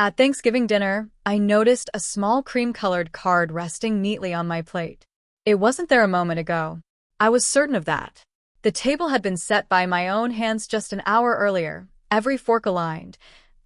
At Thanksgiving dinner, I noticed a small cream-colored card resting neatly on my plate. It wasn't there a moment ago. I was certain of that. The table had been set by my own hands just an hour earlier, every fork aligned,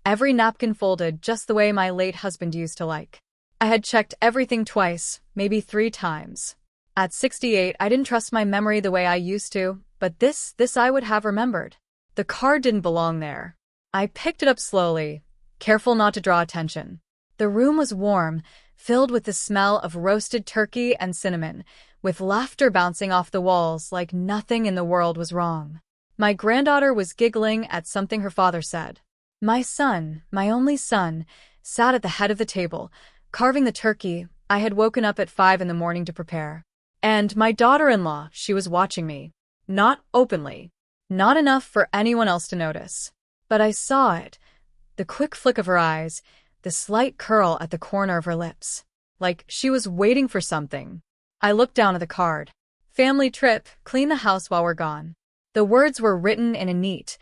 every napkin folded just the way my late husband used to like. I had checked everything twice, maybe 3 times. At 68, I didn't trust my memory the way I used to, but this I would have remembered. The card didn't belong there. I picked it up slowly, careful not to draw attention. The room was warm, filled with the smell of roasted turkey and cinnamon, with laughter bouncing off the walls like nothing in the world was wrong. My granddaughter was giggling at something her father said. My son, my only son, sat at the head of the table, carving the turkey I had woken up at 5 in the morning to prepare. And my daughter-in-law, she was watching me. Not openly. Not enough for anyone else to notice. But I saw it. The quick flick of her eyes, the slight curl at the corner of her lips. Like she was waiting for something. I looked down at the card. Family trip, clean the house while we're gone. The words were written in a neat,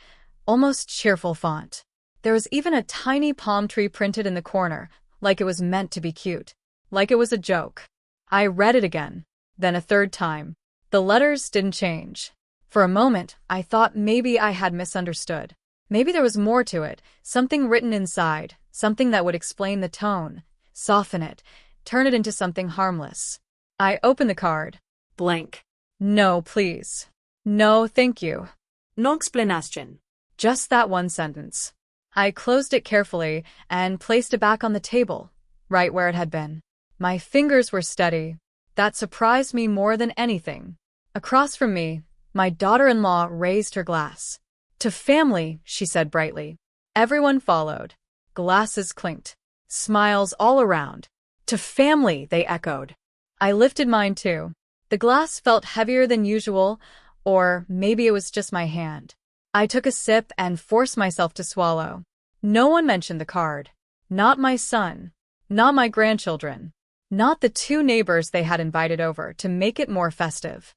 almost cheerful font. There was even a tiny palm tree printed in the corner, like it was meant to be cute. Like it was a joke. I read it again. Then a third time. The letters didn't change. For a moment, I thought maybe I had misunderstood. Maybe there was more to it, something written inside, something that would explain the tone, soften it, turn it into something harmless. I opened the card. Blank. No, please. No, thank you. No explanation. Just that one sentence. I closed it carefully and placed it back on the table, right where it had been. My fingers were steady. That surprised me more than anything. Across from me, my daughter-in-law raised her glass. To family, she said brightly. Everyone followed. Glasses clinked. Smiles all around. To family, they echoed. I lifted mine too. The glass felt heavier than usual, or maybe it was just my hand. I took a sip and forced myself to swallow. No one mentioned the card. Not my son. Not my grandchildren. Not the 2 neighbors they had invited over to make it more festive.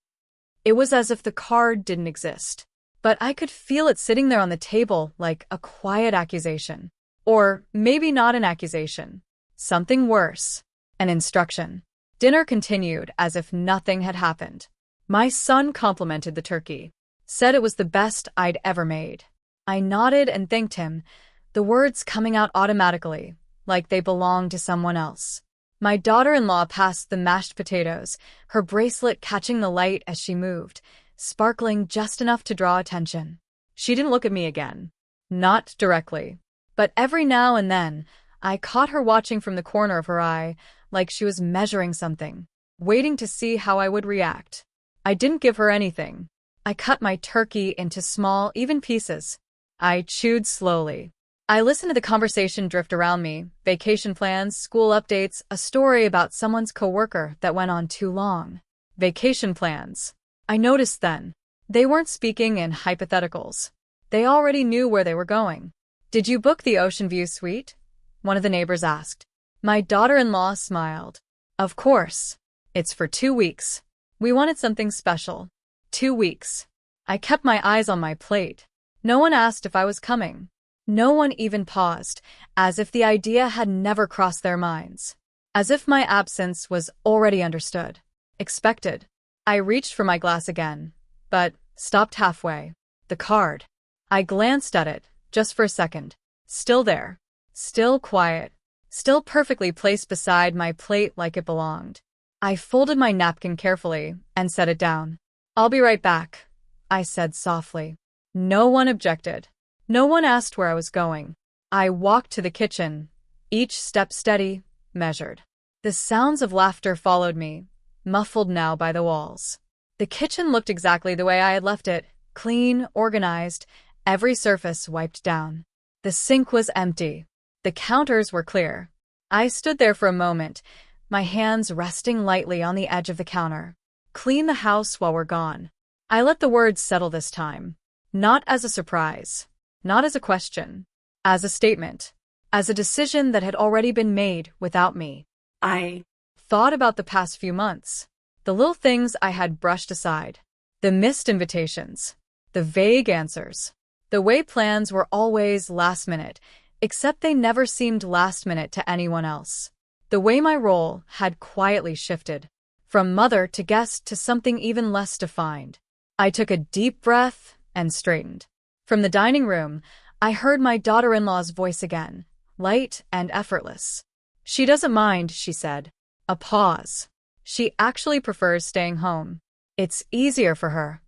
It was as if the card didn't exist. But I could feel it sitting there on the table like a quiet accusation. Or maybe not an accusation. Something worse. An instruction. Dinner continued as if nothing had happened. My son complimented the turkey. Said it was the best I'd ever made. I nodded and thanked him, the words coming out automatically, like they belonged to someone else. My daughter-in-law passed the mashed potatoes, her bracelet catching the light as she moved, sparkling just enough to draw attention. She didn't look at me again. Not directly. But every now and then, I caught her watching from the corner of her eye, like she was measuring something, waiting to see how I would react. I didn't give her anything. I cut my turkey into small, even pieces. I chewed slowly. I listened to the conversation drift around me, vacation plans, school updates, a story about someone's coworker that went on too long. Vacation plans. I noticed then. They weren't speaking in hypotheticals. They already knew where they were going. Did you book the Ocean View suite? One of the neighbors asked. My daughter-in-law smiled. Of course. It's for 2 weeks. We wanted something special. 2 weeks. I kept my eyes on my plate. No one asked if I was coming. No one even paused, as if the idea had never crossed their minds. As if my absence was already understood. Expected. I reached for my glass again, but stopped halfway. The card. I glanced at it, just for a second. Still there. Still quiet. Still perfectly placed beside my plate like it belonged. I folded my napkin carefully and set it down. I'll be right back, I said softly. No one objected. No one asked where I was going. I walked to the kitchen, each step steady, measured. The sounds of laughter followed me, muffled now by the walls. The kitchen looked exactly the way I had left it, clean, organized, every surface wiped down. The sink was empty. The counters were clear. I stood there for a moment, my hands resting lightly on the edge of the counter. Clean the house while we're gone. I let the words settle this time. Not as a surprise. Not as a question. As a statement. As a decision that had already been made without me. I thought about the past few months. The little things I had brushed aside. The missed invitations. The vague answers. The way plans were always last minute, except they never seemed last minute to anyone else. The way my role had quietly shifted, from mother to guest to something even less defined. I took a deep breath and straightened. From the dining room, I heard my daughter-in-law's voice again, light and effortless. She doesn't mind, she said. A pause. She actually prefers staying home. It's easier for her.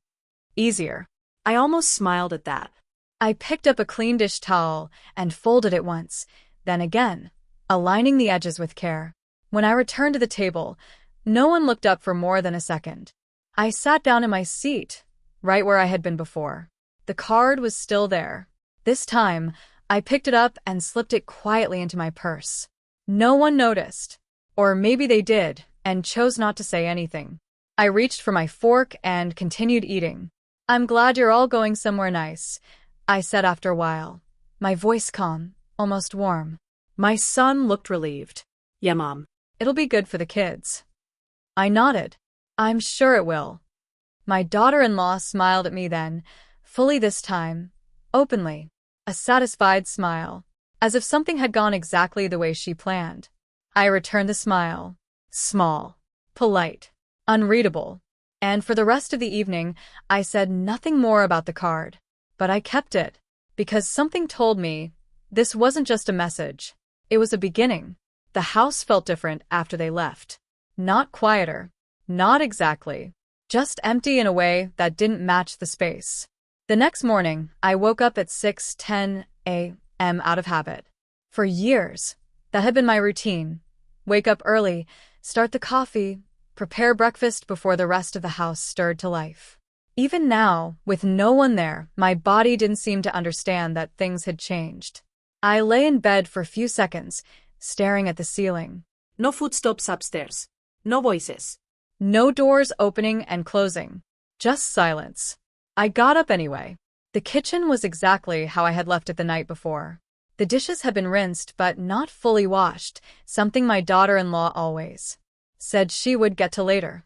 Easier. I almost smiled at that. I picked up a clean dish towel and folded it once, then again, aligning the edges with care. When I returned to the table, no one looked up for more than a second. I sat down in my seat, right where I had been before. The card was still there. This time, I picked it up and slipped it quietly into my purse. No one noticed. Or maybe they did, and chose not to say anything. I reached for my fork and continued eating. I'm glad you're all going somewhere nice, I said after a while, my voice calm, almost warm. My son looked relieved. Yeah, Mom. It'll be good for the kids. I nodded. I'm sure it will. My daughter-in-law smiled at me then, fully this time, openly. A satisfied smile, as if something had gone exactly the way she planned. I returned the smile. Small, polite, unreadable. And for the rest of the evening, I said nothing more about the card. But I kept it, because something told me this wasn't just a message. It was a beginning. The house felt different after they left. Not quieter. Not exactly. Just empty in a way that didn't match the space. The next morning, I woke up at 6:10 a.m. out of habit. For years, that had been my routine. Wake up early, start the coffee, prepare breakfast before the rest of the house stirred to life. Even now, with no one there, my body didn't seem to understand that things had changed. I lay in bed for a few seconds, staring at the ceiling. No footsteps upstairs. No voices. No doors opening and closing. Just silence. I got up anyway. The kitchen was exactly how I had left it the night before. The dishes had been rinsed but not fully washed, something my daughter-in-law always said she would get to later.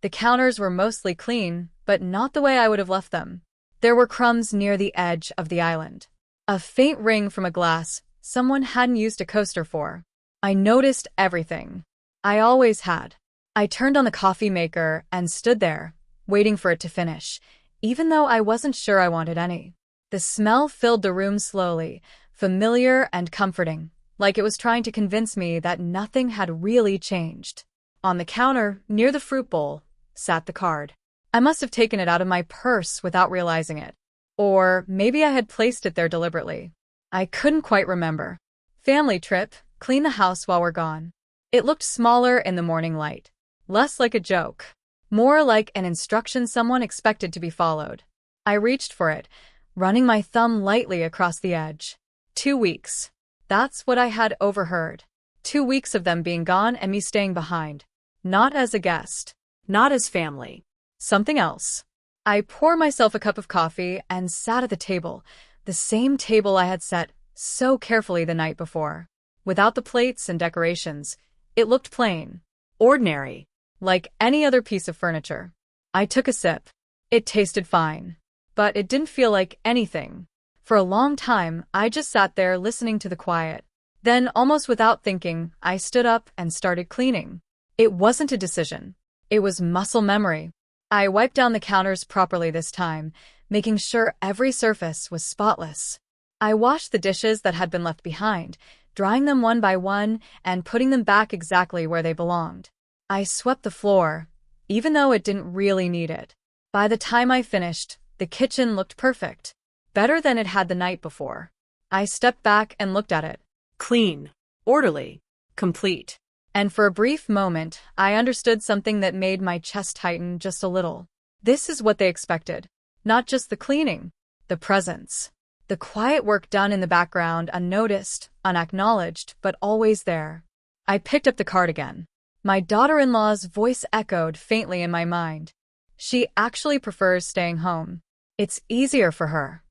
The counters were mostly clean, but not the way I would have left them. There were crumbs near the edge of the island. A faint ring from a glass someone hadn't used a coaster for. I noticed everything. I always had. I turned on the coffee maker and stood there, waiting for it to finish, even though I wasn't sure I wanted any. The smell filled the room slowly, familiar and comforting, like it was trying to convince me that nothing had really changed. On the counter, near the fruit bowl, sat the card. I must have taken it out of my purse without realizing it. Or maybe I had placed it there deliberately. I couldn't quite remember. Family trip, clean the house while we're gone. It looked smaller in the morning light. Less like a joke. More like an instruction someone expected to be followed. I reached for it, running my thumb lightly across the edge. 2 weeks. That's what I had overheard. 2 weeks of them being gone and me staying behind. Not as a guest. Not as family. Something else. I poured myself a cup of coffee and sat at the table, the same table I had set so carefully the night before. Without the plates and decorations, it looked plain. Ordinary. Like any other piece of furniture. I took a sip. It tasted fine. But it didn't feel like anything. For a long time, I just sat there listening to the quiet. Then, almost without thinking, I stood up and started cleaning. It wasn't a decision. It was muscle memory. I wiped down the counters properly this time, making sure every surface was spotless. I washed the dishes that had been left behind, drying them one by one and putting them back exactly where they belonged. I swept the floor, even though it didn't really need it. By the time I finished, the kitchen looked perfect. Better than it had the night before. I stepped back and looked at it. Clean. Orderly. Complete. And for a brief moment, I understood something that made my chest tighten just a little. This is what they expected. Not just the cleaning. The presence. The quiet work done in the background, unnoticed, unacknowledged, but always there. I picked up the card again. My daughter-in-law's voice echoed faintly in my mind. She actually prefers staying home. It's easier for her.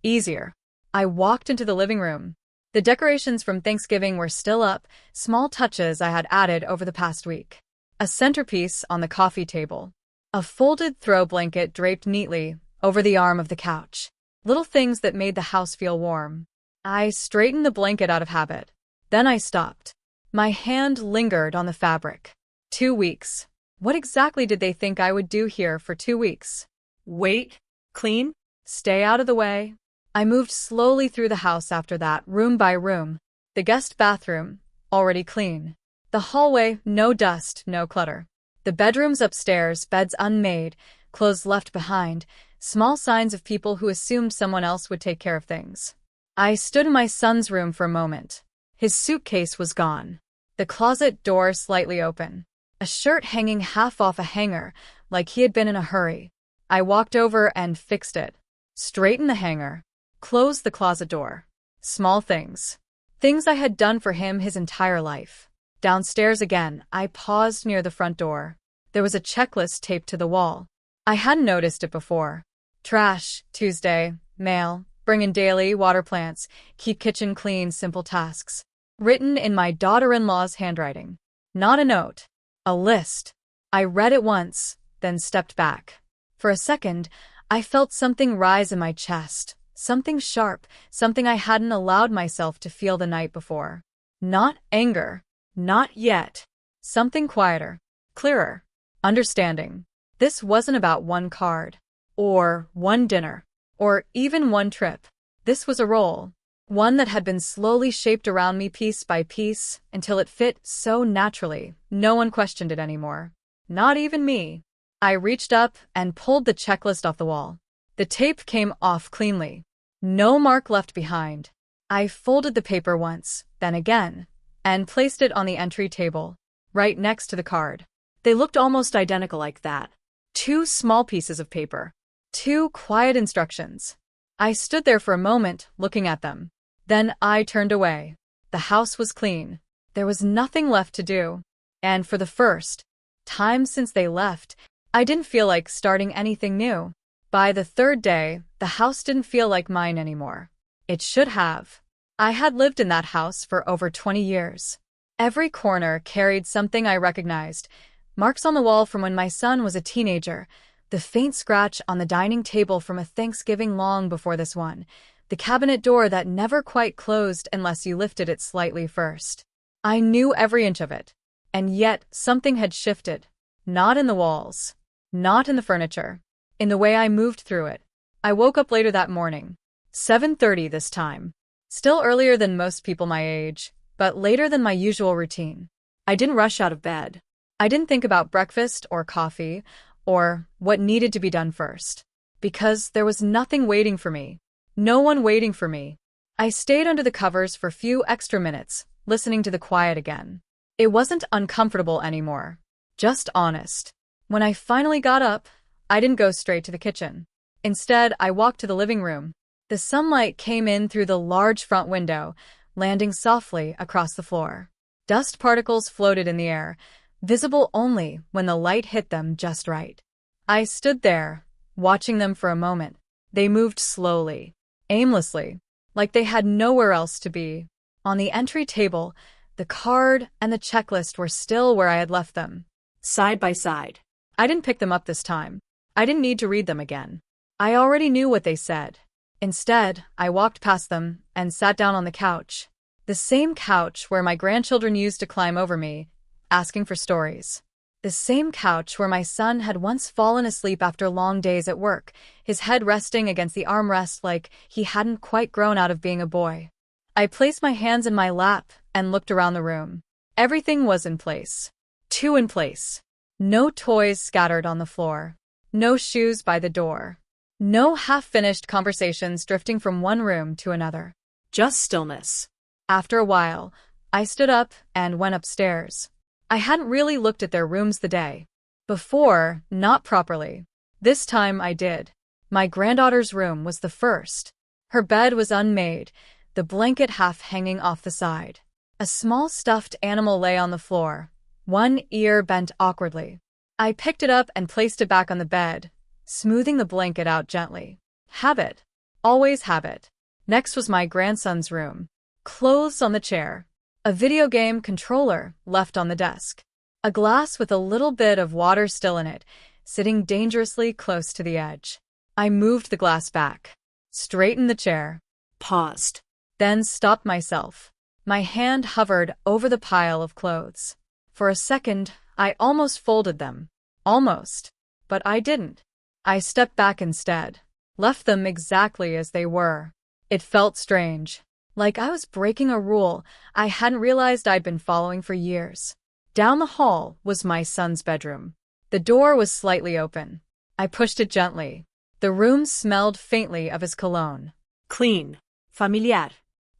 Easier. I walked into the living room. The decorations from Thanksgiving were still up, small touches I had added over the past week. A centerpiece on the coffee table. A folded throw blanket draped neatly over the arm of the couch. Little things that made the house feel warm. I straightened the blanket out of habit. Then I stopped. My hand lingered on the fabric. 2 weeks. What exactly did they think I would do here for 2 weeks? Wait. Clean? Stay out of the way. I moved slowly through the house after that, room by room. The guest bathroom, already clean. The hallway, no dust, no clutter. The bedrooms upstairs, beds unmade, clothes left behind, small signs of people who assumed someone else would take care of things. I stood in my son's room for a moment. His suitcase was gone. The closet door slightly open. A shirt hanging half off a hanger, like he had been in a hurry. I walked over and fixed it. Straightened the hanger. Closed the closet door. Small things. Things I had done for him his entire life. Downstairs again, I paused near the front door. There was a checklist taped to the wall. I hadn't noticed it before. Trash, Tuesday, mail, bring in daily, water plants, keep kitchen clean, simple tasks. Written in my daughter-in-law's handwriting. Not a note. A list. I read it once, then stepped back. For a second, I felt something rise in my chest. Something sharp, something I hadn't allowed myself to feel the night before. Not anger. Not yet. Something quieter. Clearer. Understanding. This wasn't about one card. Or one dinner. Or even one trip. This was a role. One that had been slowly shaped around me piece by piece until it fit so naturally, no one questioned it anymore. Not even me. I reached up and pulled the checklist off the wall. The tape came off cleanly. No mark left behind. I folded the paper once, then again, and placed it on the entry table, right next to the card. They looked almost identical like that. 2 small pieces of paper. 2 quiet instructions. I stood there for a moment, looking at them. Then I turned away. The house was clean. There was nothing left to do. And for the first time since they left, I didn't feel like starting anything new. By the 3rd day, the house didn't feel like mine anymore. It should have. I had lived in that house for over 20 years. Every corner carried something I recognized. Marks on the wall from when my son was a teenager. The faint scratch on the dining table from a Thanksgiving long before this one. The cabinet door that never quite closed unless you lifted it slightly first. I knew every inch of it. And yet, something had shifted. Not in the walls. Not in the furniture. In the way I moved through it. I woke up later that morning. 7:30 this time. Still earlier than most people my age, but later than my usual routine. I didn't rush out of bed. I didn't think about breakfast or coffee, or what needed to be done first. Because there was nothing waiting for me. No one waiting for me. I stayed under the covers for a few extra minutes, listening to the quiet again. It wasn't uncomfortable anymore. Just honest. When I finally got up, I didn't go straight to the kitchen. Instead, I walked to the living room. The sunlight came in through the large front window, landing softly across the floor. Dust particles floated in the air, visible only when the light hit them just right. I stood there, watching them for a moment. They moved slowly, aimlessly, like they had nowhere else to be. On the entry table, the card and the checklist were still where I had left them. Side by side. I didn't pick them up this time. I didn't need to read them again. I already knew what they said. Instead, I walked past them and sat down on the couch. The same couch where my grandchildren used to climb over me, asking for stories. The same couch where my son had once fallen asleep after long days at work, his head resting against the armrest like he hadn't quite grown out of being a boy. I placed my hands in my lap and looked around the room. Everything was in place. 2 in place. No toys scattered on the floor. No shoes by the door. No half-finished conversations drifting from one room to another. Just stillness. After a while, I stood up and went upstairs. I hadn't really looked at their rooms the day before, not properly. This time I did. My granddaughter's room was the first. Her bed was unmade, the blanket half hanging off the side. A small stuffed animal lay on the floor, one ear bent awkwardly. I picked it up and placed it back on the bed, smoothing the blanket out gently. Habit. Always habit. Next was my grandson's room. Clothes on the chair. A video game controller left on the desk. A glass with a little bit of water still in it, sitting dangerously close to the edge. I moved the glass back. Straightened the chair. Paused. then stopped myself. My hand hovered over the pile of clothes. For a second, I almost folded them. Almost. But I didn't. I stepped back instead. Left them exactly as they were. It felt strange. Like I was breaking a rule I hadn't realized I'd been following for years. Down the hall was my son's bedroom. The door was slightly open. I pushed it gently. The room smelled faintly of his cologne. Clean. Familiar.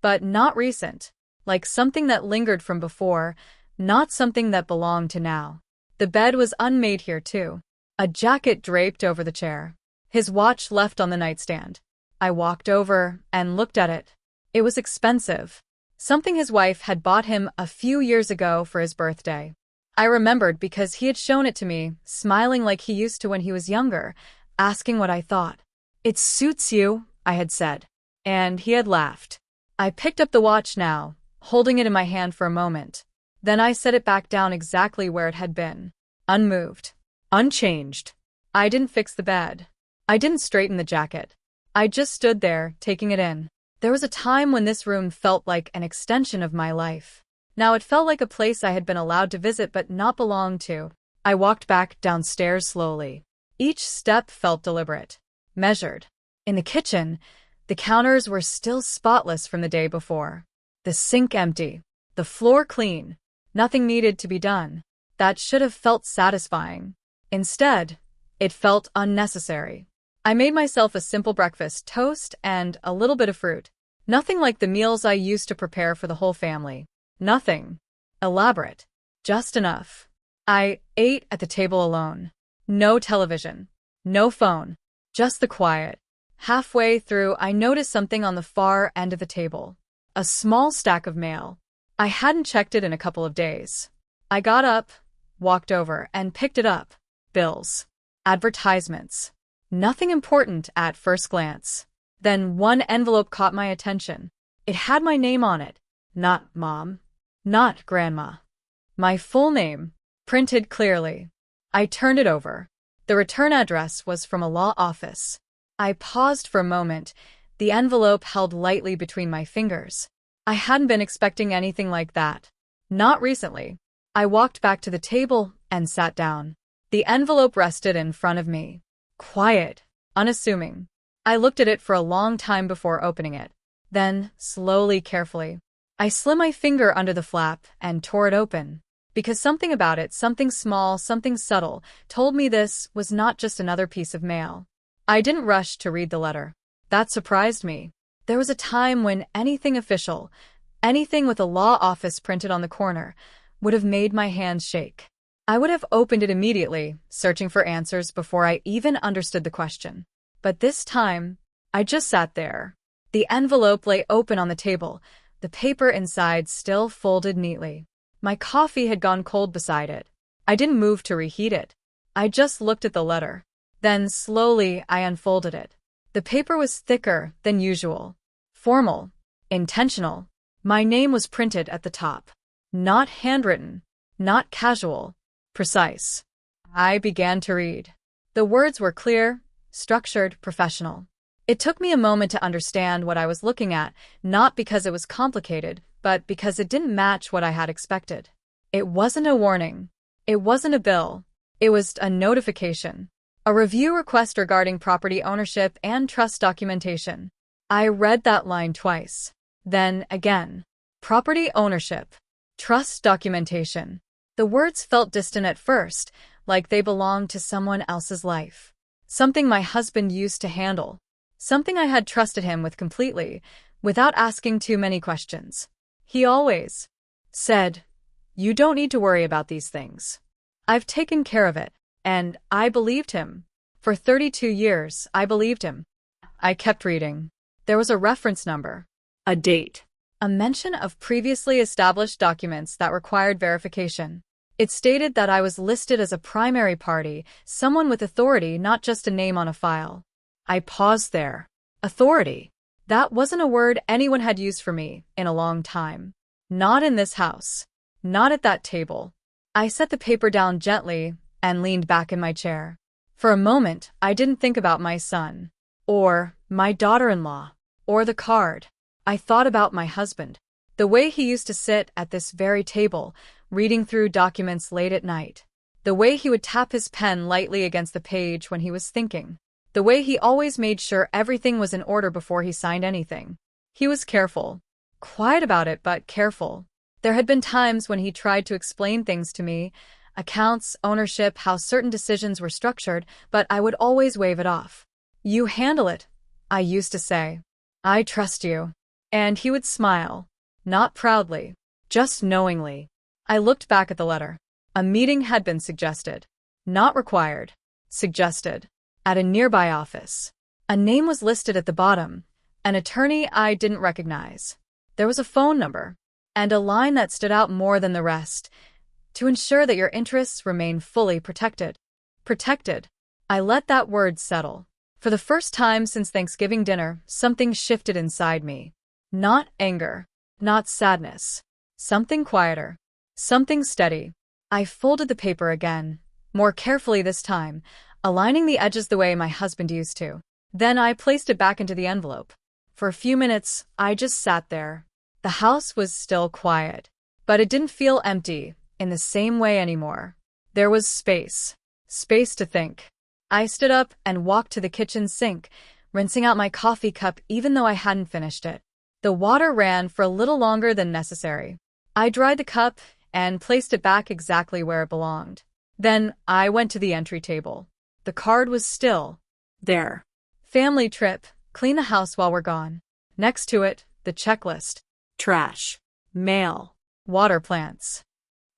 But not recent. Like something that lingered from before, not something that belonged to now. The bed was unmade here too. A jacket draped over the chair. His watch left on the nightstand. I walked over and looked at it. It was expensive. Something his wife had bought him a few years ago for his birthday. I remembered because he had shown it to me, smiling like he used to when he was younger, asking what I thought. "It suits you," I had said. And he had laughed. I picked up the watch now, holding it in my hand for a moment. Then I set it back down exactly where it had been. Unmoved. Unchanged. I didn't fix the bed. I didn't straighten the jacket. I just stood there, taking it in. There was a time when this room felt like an extension of my life. Now it felt like a place I had been allowed to visit but not belong to. I walked back downstairs slowly. Each step felt deliberate, measured. In the kitchen, the counters were still spotless from the day before. The sink empty. The floor clean. Nothing needed to be done. That should have felt satisfying. Instead, it felt unnecessary. I made myself a simple breakfast, toast, and a little bit of fruit. Nothing like the meals I used to prepare for the whole family. Nothing elaborate. Just enough. I ate at the table alone. No television. No phone. Just the quiet. Halfway through, I noticed something on the far end of the table. A small stack of mail. I hadn't checked it in a couple of days. I got up, walked over, and picked it up. Bills. Advertisements. Nothing important at first glance. Then one envelope caught my attention. It had my name on it. Not Mom. Not Grandma. My full name, printed clearly. I turned it over. The return address was from a law office. I paused for a moment, the envelope held lightly between my fingers. I hadn't been expecting anything like that. Not recently. I walked back to the table and sat down. The envelope rested in front of me. Quiet, unassuming. I looked at it for a long time before opening it. Then, slowly, carefully, I slid my finger under the flap and tore it open. Because something about it, something small, something subtle, told me this was not just another piece of mail. I didn't rush to read the letter. That surprised me. There was a time when anything official, anything with a law office printed on the corner, would have made my hands shake. I would have opened it immediately, searching for answers before I even understood the question. But this time, I just sat there. The envelope lay open on the table, the paper inside still folded neatly. My coffee had gone cold beside it. I didn't move to reheat it. I just looked at the letter. Then, slowly, I unfolded it. The paper was thicker than usual. Formal. Intentional. My name was printed at the top. Not handwritten. Not casual. Precise. I began to read. The words were clear, structured, professional. It took me a moment to understand what I was looking at, not because it was complicated, but because it didn't match what I had expected. It wasn't a warning. It wasn't a bill. It was a notification. A review request regarding property ownership and trust documentation. I read that line twice. Then again. Property ownership. Trust documentation. The words felt distant at first, like they belonged to someone else's life. Something my husband used to handle. Something I had trusted him with completely, without asking too many questions. He always said, "You don't need to worry about these things. I've taken care of it." And I believed him. For 32 years, I believed him. I kept reading. There was a reference number. A date. A mention of previously established documents that required verification. It stated that I was listed as a primary party, someone with authority, not just a name on a file. I paused there. Authority. That wasn't a word anyone had used for me in a long time. Not in this house. Not at that table. I set the paper down gently and leaned back in my chair. For a moment, I didn't think about my son, or my daughter-in-law, or the card. I thought about my husband. The way he used to sit at this very table, reading through documents late at night. The way he would tap his pen lightly against the page when he was thinking. The way he always made sure everything was in order before he signed anything. He was careful. Quiet about it, but careful. There had been times when he tried to explain things to me, accounts, ownership, how certain decisions were structured, but I would always wave it off. "You handle it," I used to say. "I trust you." And he would smile. Not proudly, just knowingly. I looked back at the letter. A meeting had been suggested. Not required. Suggested. At a nearby office. A name was listed at the bottom. An attorney I didn't recognize. There was a phone number. And a line that stood out more than the rest. "To ensure that your interests remain fully protected." Protected. I let that word settle. For the first time since Thanksgiving dinner, something shifted inside me. Not anger. Not sadness. Something quieter. Something steady. I folded the paper again, more carefully this time, aligning the edges the way my husband used to. Then I placed it back into the envelope. For a few minutes, I just sat there. The house was still quiet, but it didn't feel empty in the same way anymore. There was space. Space to think. I stood up and walked to the kitchen sink, rinsing out my coffee cup even though I hadn't finished it. The water ran for a little longer than necessary. I dried the cup and placed it back exactly where it belonged. Then I went to the entry table. The card was still there. Family trip, clean the house while we're gone. Next to it, the checklist. Trash. Mail. Water plants.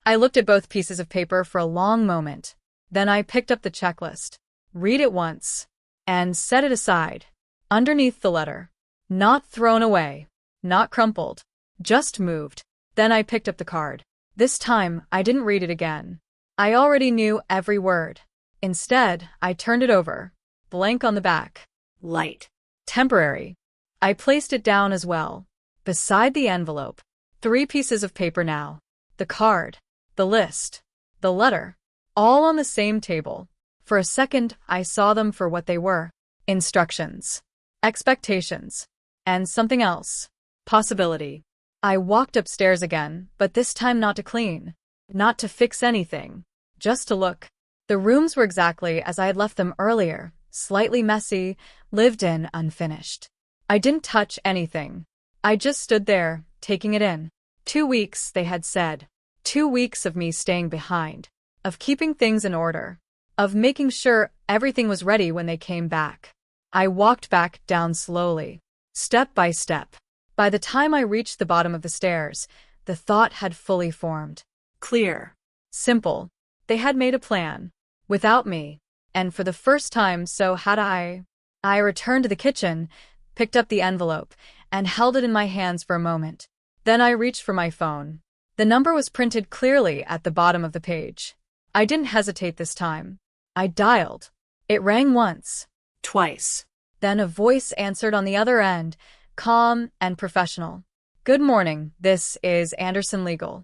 I looked at both pieces of paper for a long moment. Then I picked up the checklist. Read it once. And set it aside. Underneath the letter. Not thrown away. Not crumpled. Just moved. Then I picked up the card. This time, I didn't read it again. I already knew every word. Instead, I turned it over. Blank on the back. Light. Temporary. I placed it down as well. Beside the envelope. 3 pieces of paper now. The card. The list. The letter. All on the same table. For a second, I saw them for what they were. Instructions. Expectations. And something else. Possibility. I walked upstairs again, but this time not to clean. Not to fix anything. Just to look. The rooms were exactly as I had left them earlier. Slightly messy, lived in, unfinished. I didn't touch anything. I just stood there, taking it in. 2 weeks, they had said. 2 weeks of me staying behind. Of keeping things in order. Of making sure everything was ready when they came back. I walked back down slowly. Step by step. By the time I reached the bottom of the stairs, the thought had fully formed. Clear. Simple. They had made a plan. Without me. And for the first time, so had I. I returned to the kitchen, picked up the envelope, and held it in my hands for a moment. Then I reached for my phone. The number was printed clearly at the bottom of the page. I didn't hesitate this time. I dialed. It rang once. Twice. Then a voice answered on the other end, calm and professional. "Good morning, this is Anderson Legal."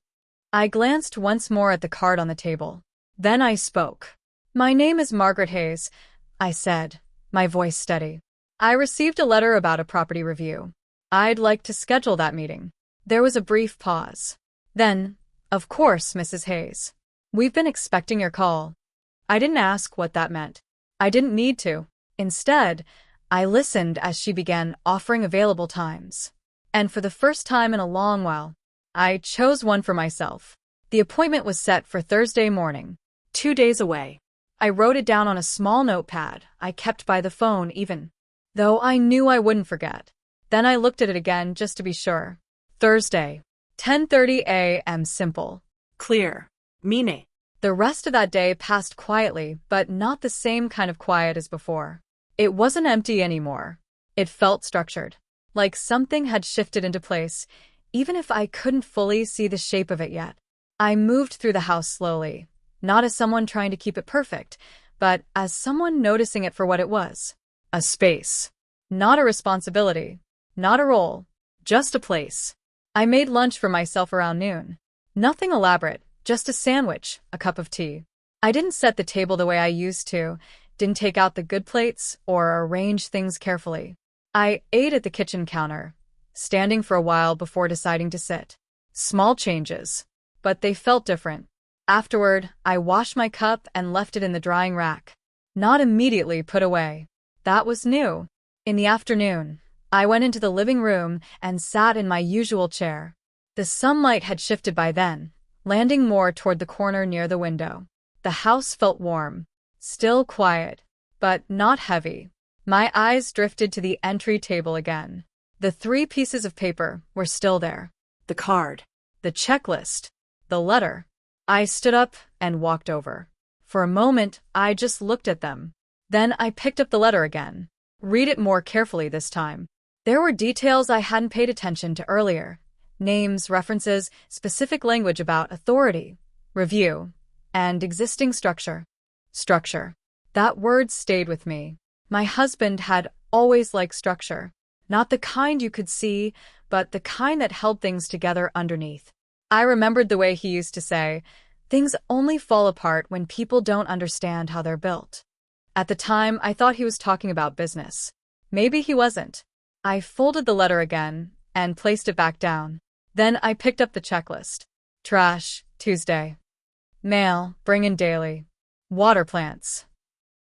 I glanced once more at the card on the table. Then I spoke. "My name is Margaret Hayes," I said, my voice steady. "I received a letter about a property review. I'd like to schedule that meeting." There was a brief pause. Then, "Of course, Mrs. Hayes. We've been expecting your call." I didn't ask what that meant. I didn't need to. Instead, I listened as she began offering available times. And for the first time in a long while, I chose one for myself. The appointment was set for Thursday morning, 2 days away. I wrote it down on a small notepad I kept by the phone even, though I knew I wouldn't forget. Then I looked at it again just to be sure. Thursday, 10:30 a.m. Simple. Clear. Meaning. The rest of that day passed quietly, but not the same kind of quiet as before. It wasn't empty anymore. It felt structured, like something had shifted into place, even if I couldn't fully see the shape of it yet. I moved through the house slowly, not as someone trying to keep it perfect, but as someone noticing it for what it was. A space. Not a responsibility. Not a role. Just a place. I made lunch for myself around noon. Nothing elaborate, just a sandwich, a cup of tea. I didn't set the table the way I used to, didn't take out the good plates or arrange things carefully. I ate at the kitchen counter, standing for a while before deciding to sit. Small changes, but they felt different. Afterward, I washed my cup and left it in the drying rack. Not immediately put away. That was new. In the afternoon, I went into the living room and sat in my usual chair. The sunlight had shifted by then, landing more toward the corner near the window. The house felt warm, still quiet, but not heavy. My eyes drifted to the entry table again. The 3 pieces of paper were still there. The card. The checklist. The letter. I stood up and walked over. For a moment, I just looked at them. Then I picked up the letter again. Read it more carefully this time. There were details I hadn't paid attention to earlier. Names, references, specific language about authority, review, and existing structure. Structure. That word stayed with me. My husband had always liked structure. Not the kind you could see, but the kind that held things together underneath. I remembered the way he used to say, "Things only fall apart when people don't understand how they're built." At the time, I thought he was talking about business. Maybe he wasn't. I folded the letter again and placed it back down. Then I picked up the checklist. Trash, Tuesday. Mail, bring in daily. Water plants.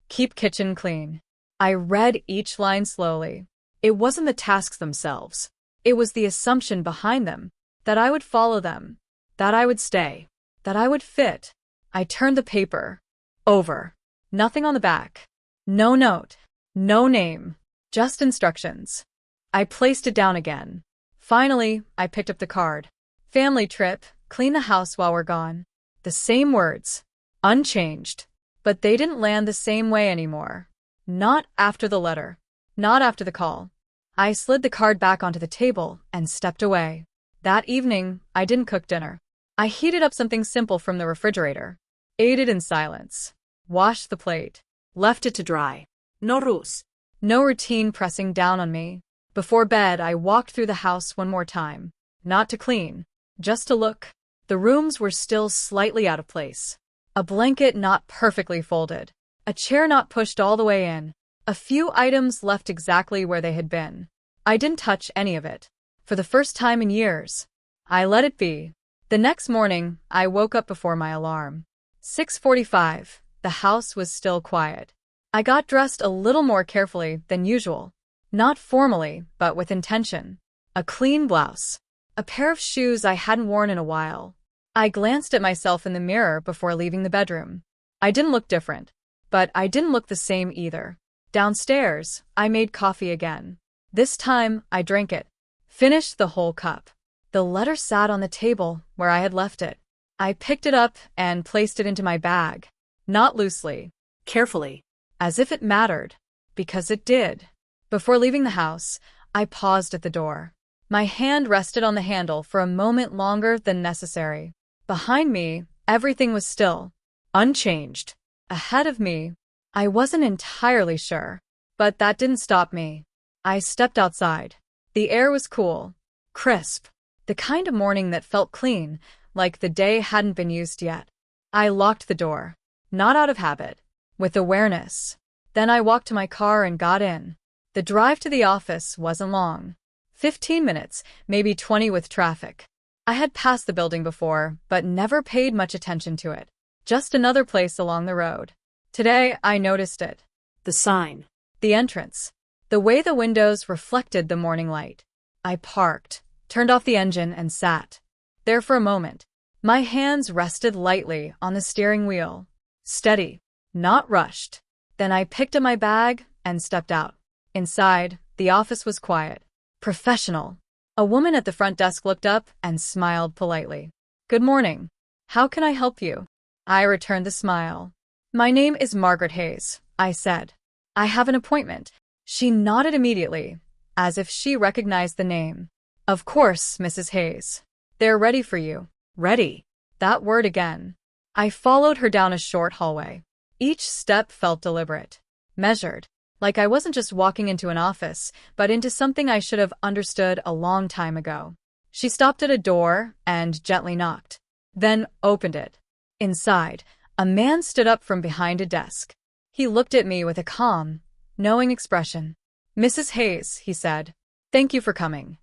Keep kitchen clean. I read each line slowly. It wasn't the tasks themselves. It was the assumption behind them, that I would follow them, that I would stay, that I would fit. I turned the paper over. Nothing on the back. No note. No name. Just instructions. I placed it down again. Finally, I picked up the card. Family trip, clean the house while we're gone. The same words. Unchanged. But they didn't land the same way anymore. Not after the letter. Not after the call. I slid the card back onto the table and stepped away. That evening, I didn't cook dinner. I heated up something simple from the refrigerator. Ate it in silence. Washed the plate. Left it to dry. No rules. No routine pressing down on me. Before bed, I walked through the house one more time. Not to clean. Just to look. The rooms were still slightly out of place. A blanket not perfectly folded. A chair not pushed all the way in. A few items left exactly where they had been. I didn't touch any of it. For the first time in years. I let it be. The next morning, I woke up before my alarm. 6:45. The house was still quiet. I got dressed a little more carefully than usual. Not formally, but with intention. A clean blouse. A pair of shoes I hadn't worn in a while. I glanced at myself in the mirror before leaving the bedroom. I didn't look different. But I didn't look the same either. Downstairs, I made coffee again. This time, I drank it. Finished the whole cup. The letter sat on the table where I had left it. I picked it up and placed it into my bag. Not loosely. Carefully. As if it mattered. Because it did. Before leaving the house, I paused at the door. My hand rested on the handle for a moment longer than necessary. Behind me, everything was still. Unchanged. Ahead of me, I wasn't entirely sure. But that didn't stop me. I stepped outside. The air was cool. Crisp. The kind of morning that felt clean, like the day hadn't been used yet. I locked the door. Not out of habit. With awareness. Then I walked to my car and got in. The drive to the office wasn't long. 15 minutes, maybe 20 with traffic. I had passed the building before, but never paid much attention to it. Just another place along the road. Today, I noticed it. The sign. The entrance. The way the windows reflected the morning light. I parked, turned off the engine, and sat there for a moment. My hands rested lightly on the steering wheel. Steady. Not rushed. Then I picked up my bag and stepped out. Inside, the office was quiet. Professional. A woman at the front desk looked up and smiled politely. "Good morning. How can I help you?" I returned the smile. "My name is Margaret Hayes," I said. "I have an appointment." She nodded immediately, as if she recognized the name. "Of course, Mrs. Hayes. They're ready for you." Ready. That word again. I followed her down a short hallway. Each step felt deliberate. Measured. Like I wasn't just walking into an office, but into something I should have understood a long time ago. She stopped at a door and gently knocked. Then opened it. Inside, a man stood up from behind a desk. He looked at me with a calm, knowing expression. "Mrs. Hayes," he said. "Thank you for coming."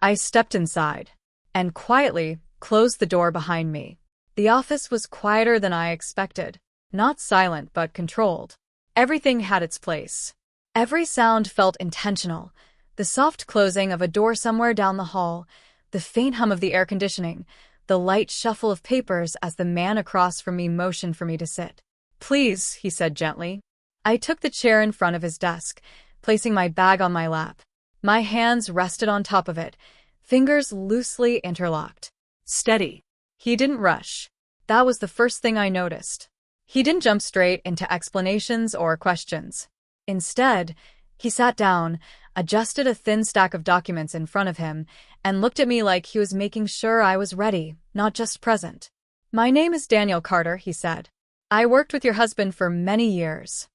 I stepped inside and quietly closed the door behind me. The office was quieter than I expected, not silent but controlled. Everything had its place. Every sound felt intentional. The soft closing of a door somewhere down the hall, the faint hum of the air conditioning, the light shuffle of papers as the man across from me motioned for me to sit. "Please," he said gently. I took the chair in front of his desk, placing my bag on my lap. My hands rested on top of it, fingers loosely interlocked. Steady. He didn't rush. That was the first thing I noticed. He didn't jump straight into explanations or questions. Instead, he sat down, adjusted a thin stack of documents in front of him, and looked at me like he was making sure I was ready, not just present. "My name is Daniel Carter," he said. "I worked with your husband for many years."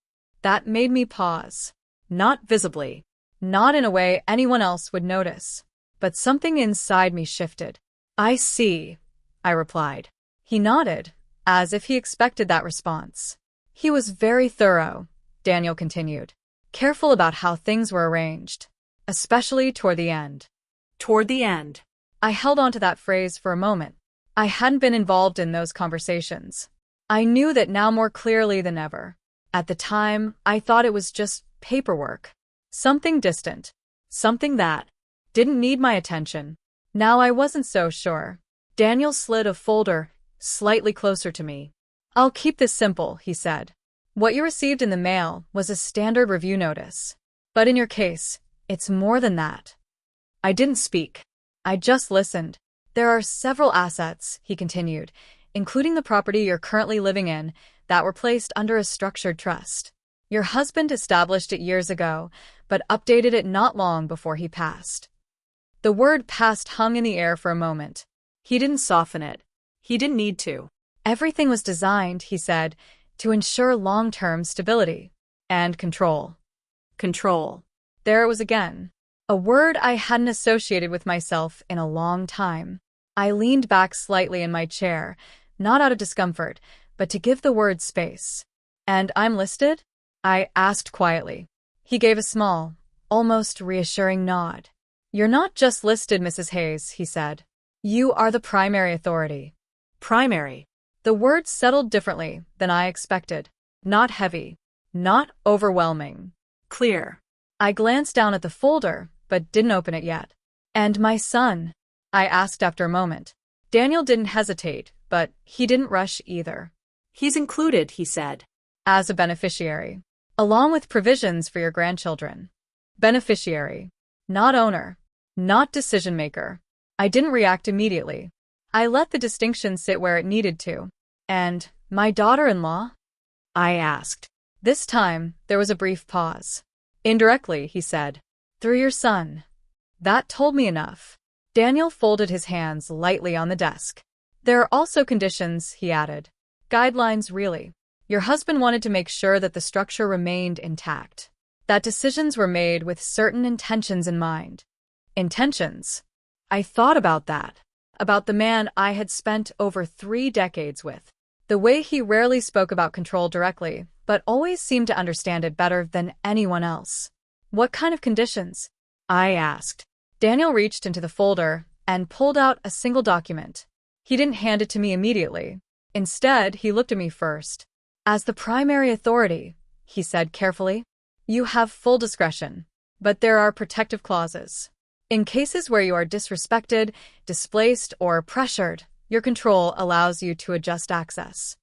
That made me pause. Not visibly. Not in a way anyone else would notice. But something inside me shifted. "I see," I replied. He nodded, as if he expected that response. "He was very thorough," Daniel continued, "careful about how things were arranged, especially toward the end." Toward the end. I held on to that phrase for a moment. I hadn't been involved in those conversations. I knew that now more clearly than ever. At the time, I thought it was just paperwork. Something distant. Something that didn't need my attention. Now I wasn't so sure. Daniel slid a folder slightly closer to me. "I'll keep this simple," he said. "What you received in the mail was a standard review notice. But in your case, it's more than that." I didn't speak. I just listened. "There are several assets," he continued, "including the property you're currently living in, that were placed under a structured trust. Your husband established it years ago, but updated it not long before he passed." The word "passed" hung in the air for a moment. He didn't soften it. He didn't need to. "Everything was designed," he said, "to ensure long-term stability and control." Control. There it was again. A word I hadn't associated with myself in a long time. I leaned back slightly in my chair, not out of discomfort, but to give the word space. "And I'm listed?" I asked quietly. He gave a small, almost reassuring nod. "You're not just listed, Mrs. Hayes," he said. "You are the primary authority." Primary. The word settled differently than I expected. Not heavy. Not overwhelming. Clear. I glanced down at the folder, but didn't open it yet. "And my son?" I asked after a moment. Daniel didn't hesitate, but he didn't rush either. "He's included," he said. "As a beneficiary, along with provisions for your grandchildren." Beneficiary. Not owner. Not decision maker. I didn't react immediately. I let the distinction sit where it needed to. "And my daughter-in-law?" I asked. This time, there was a brief pause. "Indirectly," he said. "Through your son." That told me enough. Daniel folded his hands lightly on the desk. "There are also conditions," he added. "Guidelines, really. Your husband wanted to make sure that the structure remained intact. That decisions were made with certain intentions in mind." Intentions. I thought about that. About the man I had spent over 3 decades with. The way he rarely spoke about control directly, but always seemed to understand it better than anyone else. "What kind of conditions?" I asked. Daniel reached into the folder and pulled out a single document. He didn't hand it to me immediately. Instead, he looked at me first. "As the primary authority," he said carefully, "you have full discretion, but there are protective clauses. In cases where you are disrespected, displaced, or pressured, your control allows you to adjust access."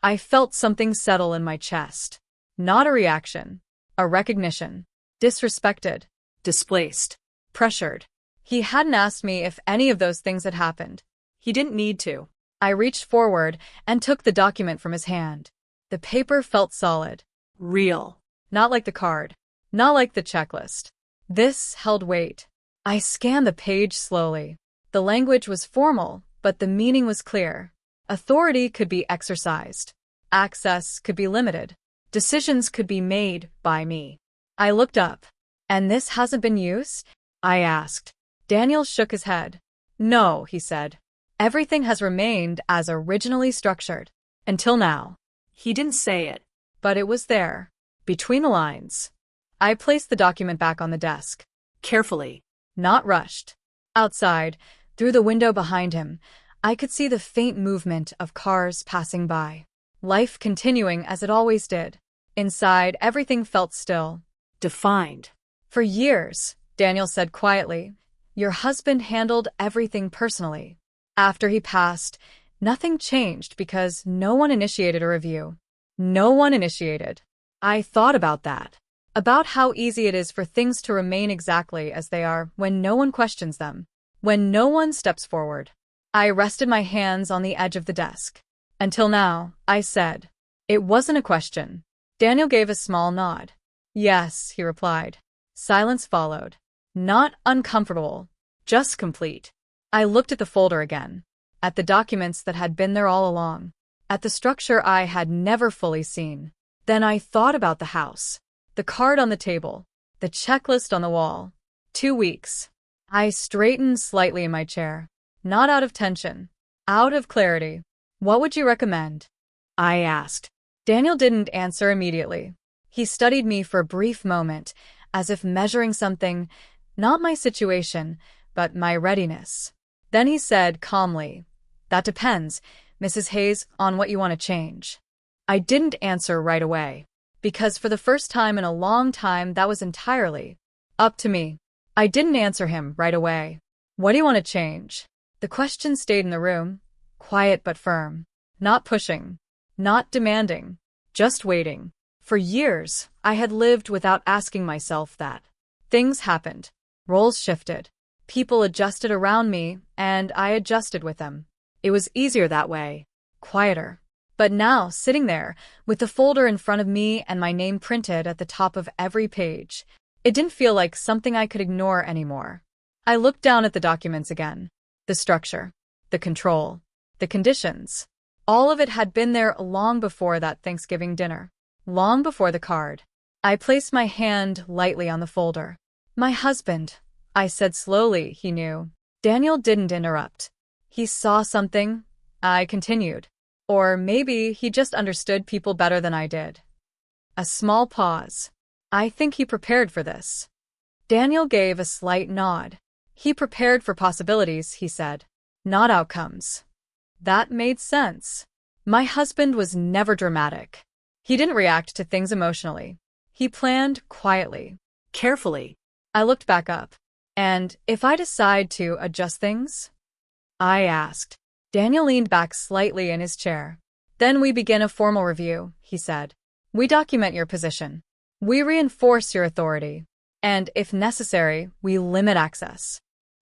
I felt something settle in my chest. Not a reaction. A recognition. Disrespected. Displaced. Pressured. He hadn't asked me if any of those things had happened. He didn't need to. I reached forward and took the document from his hand. The paper felt solid. Real. Not like the card. Not like the checklist. This held weight. I scanned the page slowly. The language was formal, but the meaning was clear. Authority could be exercised. Access could be limited. Decisions could be made by me. I looked up. "And this hasn't been used?" I asked. Daniel shook his head. "No," he said. "Everything has remained as originally structured. Until now." He didn't say it. But it was there. Between the lines. I placed the document back on the desk. Carefully. Not rushed. Outside, through the window behind him, I could see the faint movement of cars passing by. Life continuing as it always did. Inside, everything felt still. Defined. For years, Daniel said quietly, your husband handled everything personally. After he passed, nothing changed because no one initiated a review. No one initiated. I thought about that. About how easy it is for things to remain exactly as they are when no one questions them. When no one steps forward. I rested my hands on the edge of the desk. Until now, I said. It wasn't a question. Daniel gave a small nod. Yes, he replied. Silence followed. Not uncomfortable, just complete. I looked at the folder again. At the documents that had been there all along. At the structure I had never fully seen. Then I thought about the house. The card on the table. The checklist on the wall. 2 weeks. I straightened slightly in my chair. Not out of tension. Out of clarity. What would you recommend? I asked. Daniel didn't answer immediately. He studied me for a brief moment, as if measuring something, not my situation, but my readiness. Then he said calmly, that depends, Mrs. Hayes, on what you want to change. I didn't answer right away, because for the first time in a long time that was entirely up to me. I didn't answer him right away. What do you want to change? The question stayed in the room, quiet but firm. Not pushing. Not demanding. Just waiting. For years, I had lived without asking myself that. Things happened. Roles shifted. People adjusted around me, and I adjusted with them. It was easier that way. Quieter. But now, sitting there, with the folder in front of me and my name printed at the top of every page, it didn't feel like something I could ignore anymore. I looked down at the documents again. The structure. The control. The conditions. All of it had been there long before that Thanksgiving dinner. Long before the card. I placed my hand lightly on the folder. My husband, I said slowly, he knew. Daniel didn't interrupt. He saw something. I continued. Or maybe he just understood people better than I did. A small pause. I think he prepared for this. Daniel gave a slight nod. He prepared for possibilities, he said. Not outcomes. That made sense. My husband was never dramatic. He didn't react to things emotionally. He planned quietly. Carefully. I looked back up. And if I decide to adjust things? I asked. Daniel leaned back slightly in his chair. Then we begin a formal review, he said. We document your position. We reinforce your authority. And if necessary, we limit access.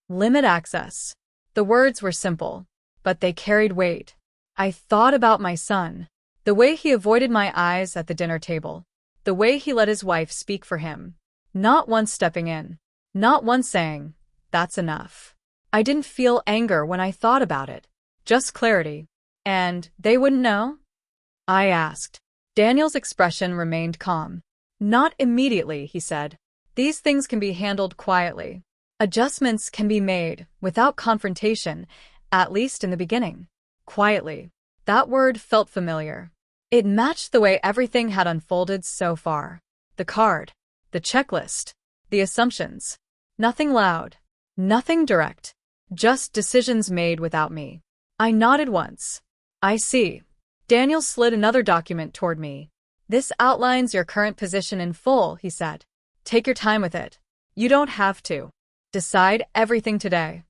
Limit access. The words were simple, but they carried weight. I thought about my son. The way he avoided my eyes at the dinner table. The way he let his wife speak for him. Not once stepping in. Not once saying, that's enough. I didn't feel anger when I thought about it. Just clarity. And they wouldn't know? I asked. Daniel's expression remained calm. Not immediately, he said. These things can be handled quietly. Adjustments can be made without confrontation, at least in the beginning. Quietly. That word felt familiar. It matched the way everything had unfolded so far. The card. The checklist. The assumptions. Nothing loud. Nothing direct. Just decisions made without me. I nodded once. I see. Daniel slid another document toward me. This outlines your current position in full, he said. Take your time with it. You don't have to decide everything today.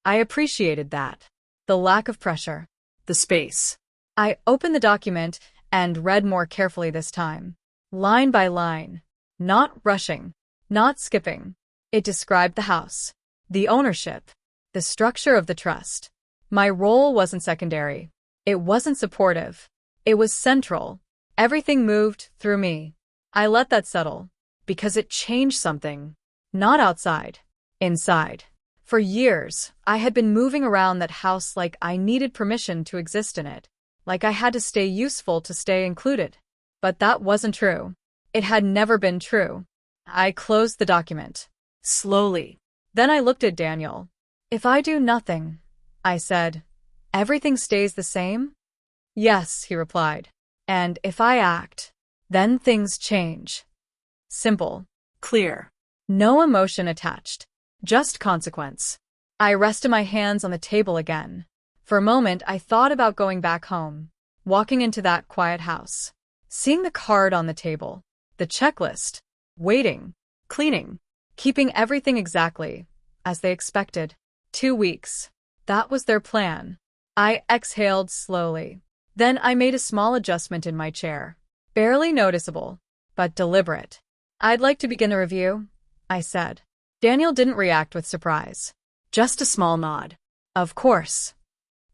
I appreciated that. The lack of pressure. The space. I opened the document and read more carefully this time. Line by line. Not rushing. Not skipping. It described the house. The ownership. The structure of the trust. My role wasn't secondary. It wasn't supportive. It was central. Everything moved through me. I let that settle. Because it changed something. Not outside. Inside. For years, I had been moving around that house like I needed permission to exist in it. Like I had to stay useful to stay included. But that wasn't true. It had never been true. I closed the document. Slowly. Then I looked at Daniel. If I do nothing, I said, everything stays the same? Yes, he replied. And if I act, then things change. Simple. Clear. No emotion attached. Just consequence. I rested my hands on the table again. For a moment, I thought about going back home, walking into that quiet house, seeing the card on the table, the checklist, waiting, cleaning, keeping everything exactly as they expected. 2 weeks. That was their plan. I exhaled slowly. Then I made a small adjustment in my chair. Barely noticeable, but deliberate. I'd like to begin the review, I said. Daniel didn't react with surprise. Just a small nod. Of course.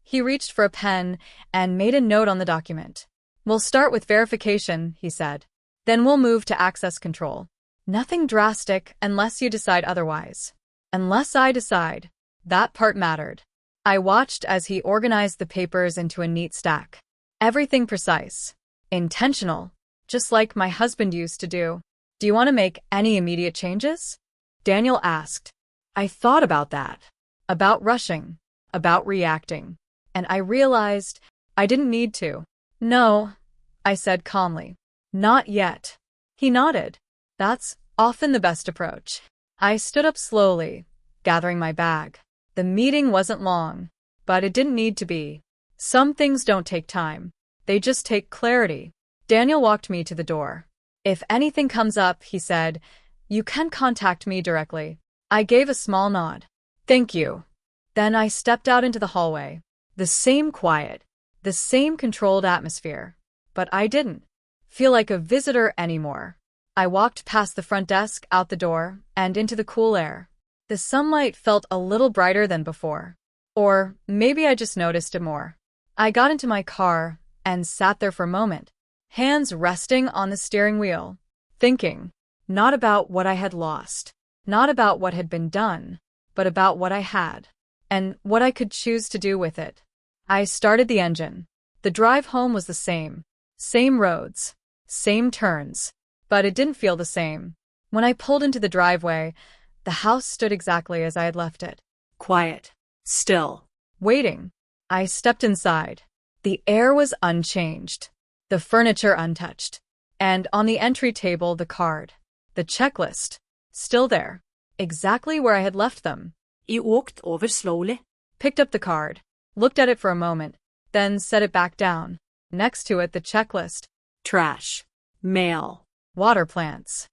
He reached for a pen and made a note on the document. We'll start with verification, he said. Then we'll move to access control. Nothing drastic unless you decide otherwise. Unless I decide. That part mattered. I watched as he organized the papers into a neat stack. Everything precise. Intentional. Just like my husband used to do. Do you want to make any immediate changes? Daniel asked. I thought about that. About rushing. About reacting. And I realized I didn't need to. No, I said calmly. Not yet. He nodded. That's often the best approach. I stood up slowly, gathering my bag. The meeting wasn't long, but it didn't need to be. Some things don't take time. They just take clarity. Daniel walked me to the door. If anything comes up, he said, you can contact me directly. I gave a small nod. Thank you. Then I stepped out into the hallway. The same quiet, the same controlled atmosphere. But I didn't feel like a visitor anymore. I walked past the front desk, out the door, and into the cool air. The sunlight felt a little brighter than before. Or maybe I just noticed it more. I got into my car and sat there for a moment, hands resting on the steering wheel, thinking, not about what I had lost, not about what had been done, but about what I had, and what I could choose to do with it. I started the engine. The drive home was the same roads, same turns, but it didn't feel the same. When I pulled into the driveway, the house stood exactly as I had left it. Quiet. Still. Waiting. I stepped inside. The air was unchanged, the furniture untouched, and on the entry table the card, the checklist, still there, exactly where I had left them. You walked over slowly. Picked up the card, looked at it for a moment, then set it back down. Next to it the checklist. Trash. Mail. Water plants.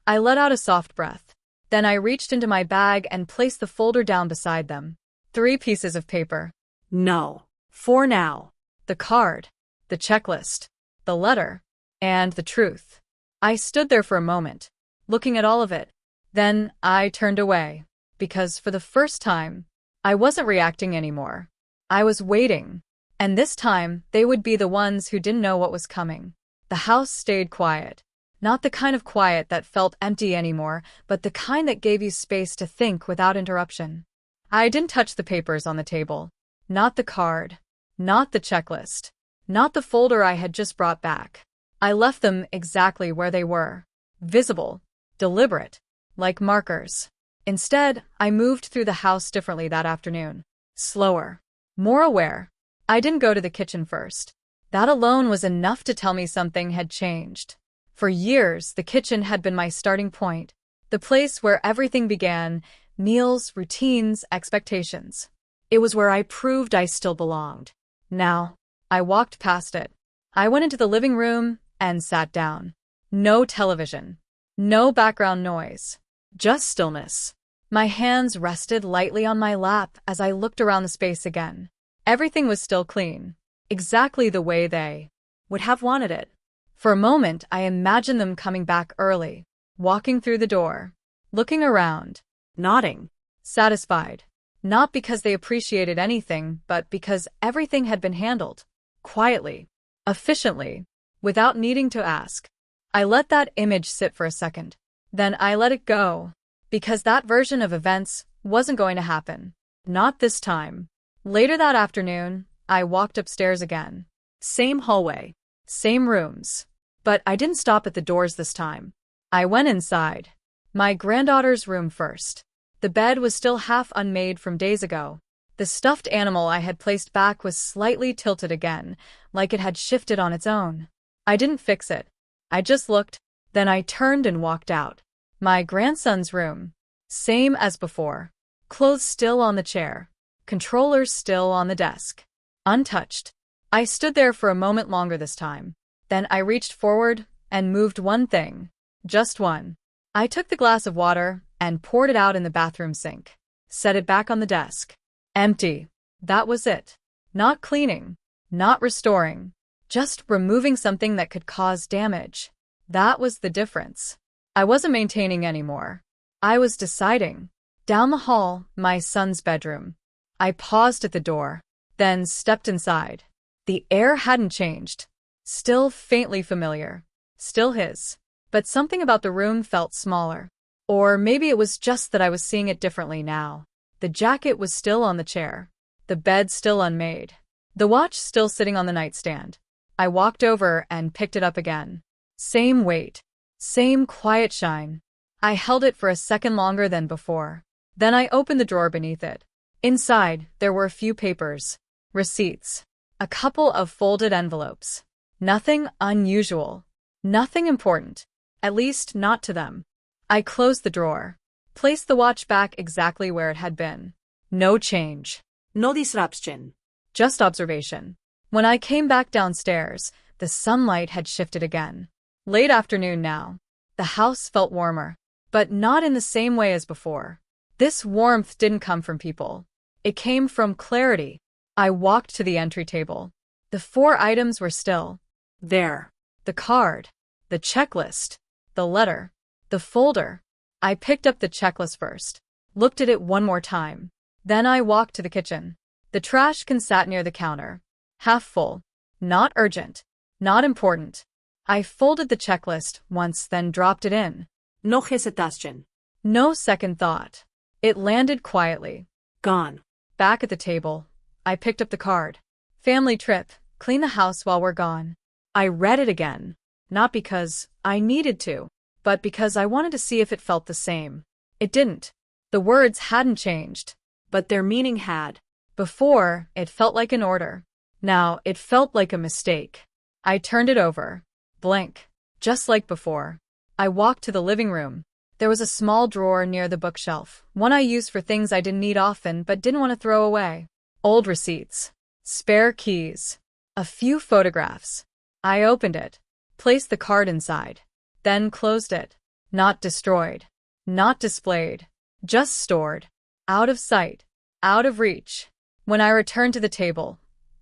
I let out a soft breath. Then I reached into my bag and placed the folder down beside them. 3 pieces of paper. No. 4 now. The card, the checklist, the letter, and the truth. I stood there for a moment, looking at all of it. Then I turned away, because for the first time, I wasn't reacting anymore. I was waiting, and this time they would be the ones who didn't know what was coming. The house stayed quiet. Not the kind of quiet that felt empty anymore, but the kind that gave you space to think without interruption. I didn't touch the papers on the table. Not the card. Not the checklist. Not the folder I had just brought back. I left them exactly where they were. Visible. Deliberate. Like markers. Instead, I moved through the house differently that afternoon. Slower. More aware. I didn't go to the kitchen first. That alone was enough to tell me something had changed. For years, the kitchen had been my starting point. The place where everything began. Meals, routines, expectations. It was where I proved I still belonged. Now, I walked past it. I went into the living room and sat down. No television. No background noise. Just stillness. My hands rested lightly on my lap as I looked around the space again. Everything was still clean. Exactly the way they would have wanted it. For a moment, I imagined them coming back early, walking through the door, looking around, nodding, satisfied. Not because they appreciated anything, but because everything had been handled. Quietly. Efficiently. Without needing to ask. I let that image sit for a second. Then I let it go. Because that version of events wasn't going to happen. Not this time. Later that afternoon, I walked upstairs again. Same hallway. Same rooms. But I didn't stop at the doors this time. I went inside. My granddaughter's room first. The bed was still half unmade from days ago. The stuffed animal I had placed back was slightly tilted again, like it had shifted on its own. I didn't fix it. I just looked, then I turned and walked out. My grandson's room. Same as before. Clothes still on the chair. Controllers still on the desk. Untouched. I stood there for a moment longer this time. Then I reached forward and moved one thing. Just one. I took the glass of water and poured it out in the bathroom sink. Set it back on the desk. Empty. That was it. Not cleaning. Not restoring. Just removing something that could cause damage. That was the difference. I wasn't maintaining anymore. I was deciding. Down the hall, my son's bedroom. I paused at the door, then stepped inside. The air hadn't changed. Still faintly familiar. Still his. But something about the room felt smaller. Or maybe it was just that I was seeing it differently now. The jacket was still on the chair. The bed still unmade. The watch still sitting on the nightstand. I walked over and picked it up again. Same weight. Same quiet shine. I held it for a second longer than before. Then I opened the drawer beneath it. Inside, there were a few papers. Receipts. A couple of folded envelopes. Nothing unusual. Nothing important. At least not to them. I closed the drawer. Placed the watch back exactly where it had been. No change. No disruption. Just observation. When I came back downstairs, the sunlight had shifted again. Late afternoon now. The house felt warmer, but not in the same way as before. This warmth didn't come from people. It came from clarity. I walked to the entry table. The 4 items were still There. the card, the checklist, the letter, the folder. I picked up the checklist first, looked at it one more time. Then I walked to the kitchen. The trash can sat near the counter. Half full. Not urgent. Not important. I folded the checklist once, then dropped it in. No hesitation. No second thought. It landed quietly. Gone. Back at the table, I picked up the card. Family trip, clean the house while we're gone. I read it again. Not because I needed to, but because I wanted to see if it felt the same. It didn't. The words hadn't changed. But their meaning had. Before, it felt like an order. Now, it felt like a mistake. I turned it over. Blank. Just like before. I walked to the living room. There was a small drawer near the bookshelf, one I used for things I didn't need often but didn't want to throw away. Old receipts. Spare keys. A few photographs. I opened it. Placed the card inside. Then closed it. Not destroyed. Not displayed. Just stored. Out of sight. Out of reach. When I returned to the table,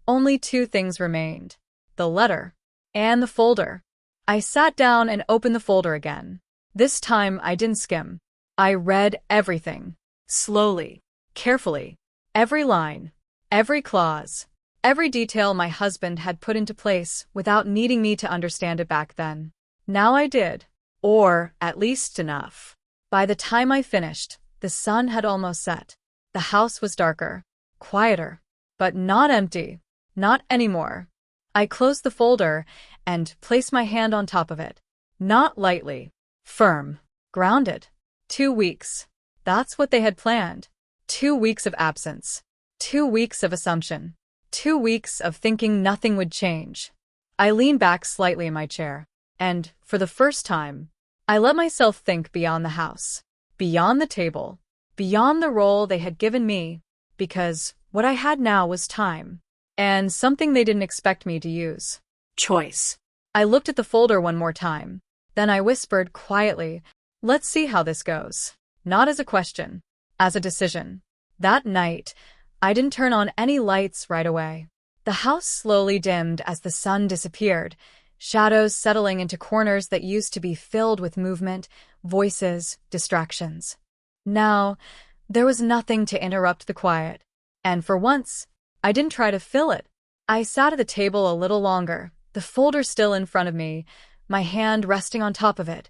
only 2 things remained. The letter. And the folder. I sat down and opened the folder again. This time I didn't skim. I read everything. Slowly. Carefully. Every line. Every clause. Every detail my husband had put into place without needing me to understand it back then. Now I did. Or, at least enough. By the time I finished, the sun had almost set. The house was darker. Quieter. But not empty. Not anymore. I closed the folder and placed my hand on top of it. Not lightly. Firm. Grounded. 2 weeks. That's what they had planned. 2 weeks of absence. 2 weeks of assumption. 2 weeks of thinking nothing would change. I leaned back slightly in my chair, and, for the first time, I let myself think beyond the house. Beyond the table. Beyond the role they had given me. Because what I had now was time. And something they didn't expect me to use. Choice. I looked at the folder one more time. Then I whispered quietly, "Let's see how this goes." Not as a question. As a decision. That night, I didn't turn on any lights right away. The house slowly dimmed as the sun disappeared, shadows settling into corners that used to be filled with movement, voices, distractions. Now, there was nothing to interrupt the quiet. And for once, I didn't try to fill it. I sat at the table a little longer, the folder still in front of me, my hand resting on top of it.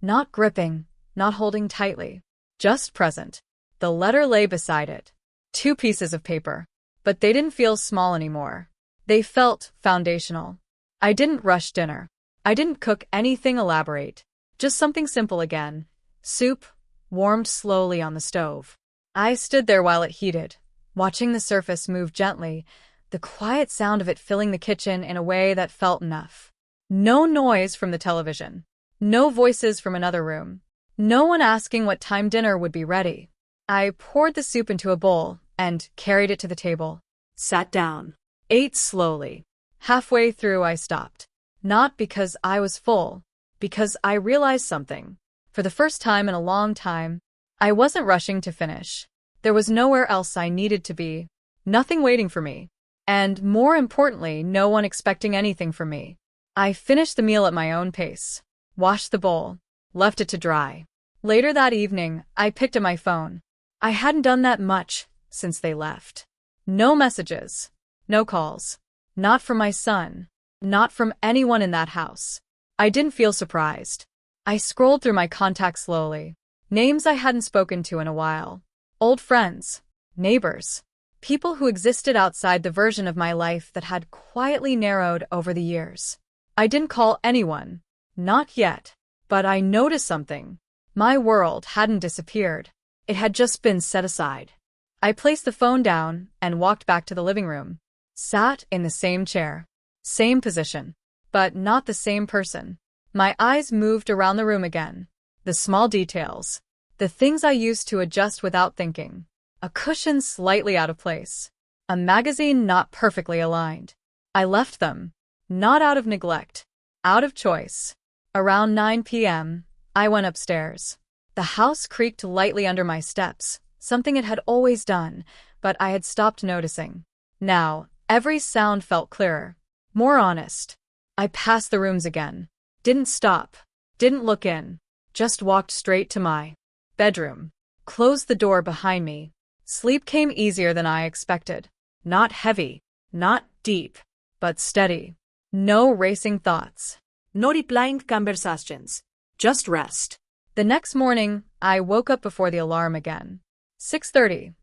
Not gripping, not holding tightly. Just present. The letter lay beside it. 2 pieces of paper. But they didn't feel small anymore. They felt foundational. I didn't rush dinner. I didn't cook anything elaborate. Just something simple again. Soup, warmed slowly on the stove. I stood there while it heated, watching the surface move gently, the quiet sound of it filling the kitchen in a way that felt enough. No noise from the television. No voices from another room. No one asking what time dinner would be ready. I poured the soup into a bowl and carried it to the table. Sat down. Ate slowly. Halfway through, I stopped. Not because I was full, because I realized something. For the first time in a long time, I wasn't rushing to finish. There was nowhere else I needed to be, nothing waiting for me, and more importantly, no one expecting anything from me. I finished the meal at my own pace, washed the bowl, left it to dry. Later that evening, I picked up my phone. I hadn't done that much since they left. No messages, no calls, not from my son, not from anyone in that house. I didn't feel surprised. I scrolled through my contacts slowly. Names I hadn't spoken to in a while. Old friends, neighbors, people who existed outside the version of my life that had quietly narrowed over the years. I didn't call anyone, not yet, but I noticed something. My world hadn't disappeared. It had just been set aside. I placed the phone down and walked back to the living room. Sat in the same chair, same position, but not the same person. My eyes moved around the room again. The small details, the things I used to adjust without thinking. A cushion slightly out of place. A magazine not perfectly aligned. I left them, not out of neglect, out of choice. Around 9 p.m., I went upstairs. The house creaked lightly under my steps, something it had always done, but I had stopped noticing. Now, every sound felt clearer, more honest. I passed the rooms again. Didn't stop, didn't look in, just walked straight to my bedroom. Closed the door behind me. Sleep came easier than I expected. Not heavy, not deep, but steady. No racing thoughts. No replying conversations. Just rest. The next morning, I woke up before the alarm again. 6:30.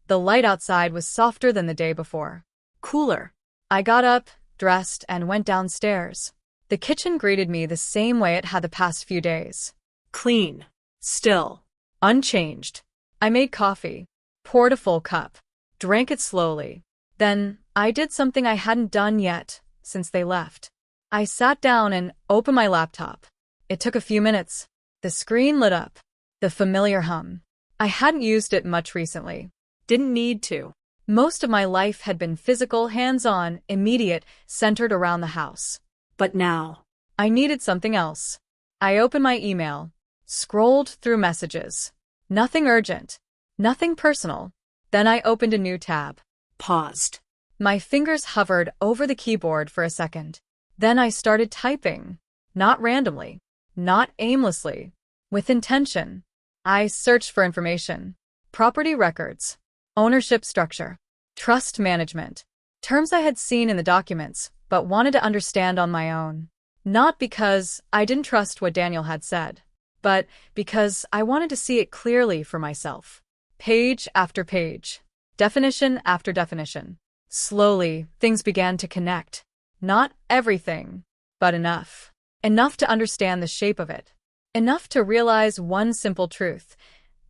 The light outside was softer than the day before. Cooler. I got up, dressed, and went downstairs. The kitchen greeted me the same way it had the past few days. Clean. Still. Unchanged. I made coffee, poured a full cup, drank it slowly. Then, I did something I hadn't done yet since they left. I sat down and opened my laptop. It took a few minutes. The screen lit up. The familiar hum. I hadn't used it much recently. Didn't need to. Most of my life had been physical, hands-on, immediate, centered around the house. But now, I needed something else. I opened my email, scrolled through messages. Nothing urgent, nothing personal. Then I opened a new tab. Paused. My fingers hovered over the keyboard for a second. Then I started typing. Not randomly, not aimlessly, with intention. I searched for information. Property records, ownership structure, trust management. Terms I had seen in the documents, but wanted to understand on my own. Not because I didn't trust what Daniel had said, but because I wanted to see it clearly for myself. Page after page, definition after definition. Slowly, things began to connect. Not everything, but enough. Enough to understand the shape of it. Enough to realize one simple truth.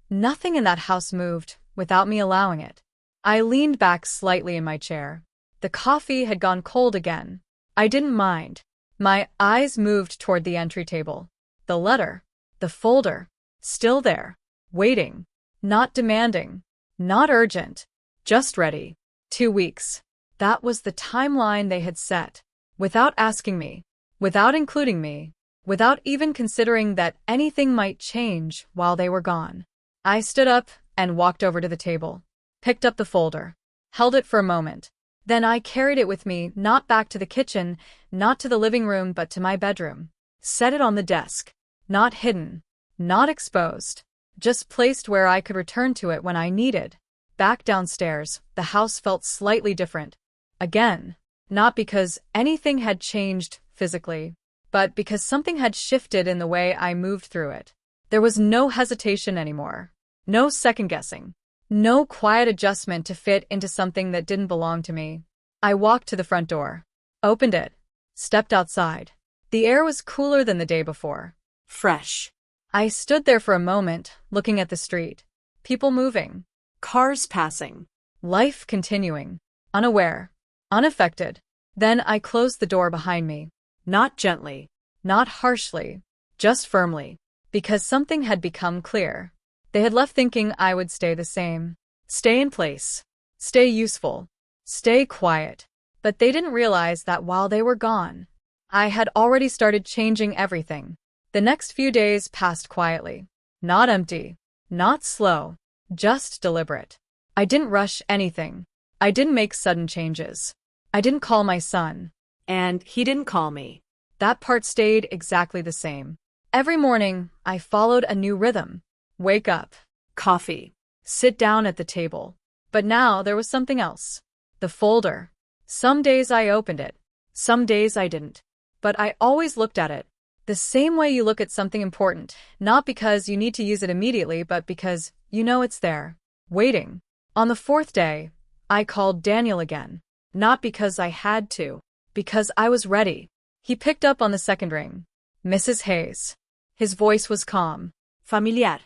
Nothing in that house moved without me allowing it. I leaned back slightly in my chair. The coffee had gone cold again. I didn't mind. My eyes moved toward the entry table. The letter, the folder, still there, waiting, not demanding, not urgent, just ready. 2 weeks. That was the timeline they had set. Without asking me, without including me, without even considering that anything might change while they were gone. I stood up and walked over to the table, picked up the folder, held it for a moment. Then I carried it with me, not back to the kitchen, not to the living room, but to my bedroom. Set it on the desk. Not hidden, not exposed, just placed where I could return to it when I needed. Back downstairs, the house felt slightly different. Again, not because anything had changed physically, but because something had shifted in the way I moved through it. There was no hesitation anymore, no second-guessing, no quiet adjustment to fit into something that didn't belong to me. I walked to the front door, opened it, stepped outside. The air was cooler than the day before. Fresh. I stood there for a moment, looking at the street. People moving. Cars passing. Life continuing. Unaware. Unaffected. Then I closed the door behind me. Not gently. Not harshly. Just firmly. Because something had become clear. They had left thinking I would stay the same. Stay in place. Stay useful. Stay quiet. But they didn't realize that while they were gone, I had already started changing everything. The next few days passed quietly. Not empty. Not slow. Just deliberate. I didn't rush anything. I didn't make sudden changes. I didn't call my son. And he didn't call me. That part stayed exactly the same. Every morning, I followed a new rhythm. Wake up. Coffee. Sit down at the table. But now there was something else. The folder. Some days I opened it. Some days I didn't. But I always looked at it. The same way you look at something important, not because you need to use it immediately, but because you know it's there, waiting. On the fourth day, I called Daniel again. Not because I had to, because I was ready. He picked up on the second ring. Mrs. Hayes. His voice was calm. Familiar.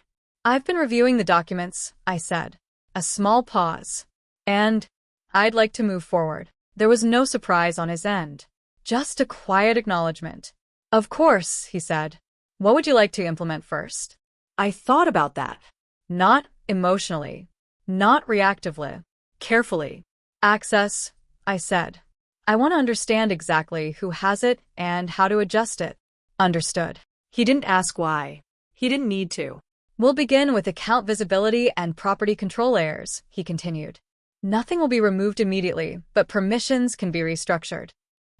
I've been reviewing the documents, I said. A small pause. And I'd like to move forward. There was no surprise on his end. Just a quiet acknowledgement. Of course, he said. What would you like to implement first? I thought about that. Not emotionally. Not reactively. Carefully. Access, I said. I want to understand exactly who has it and how to adjust it. Understood. He didn't ask why. He didn't need to. We'll begin with account visibility and property control layers, he continued. Nothing will be removed immediately, but permissions can be restructured.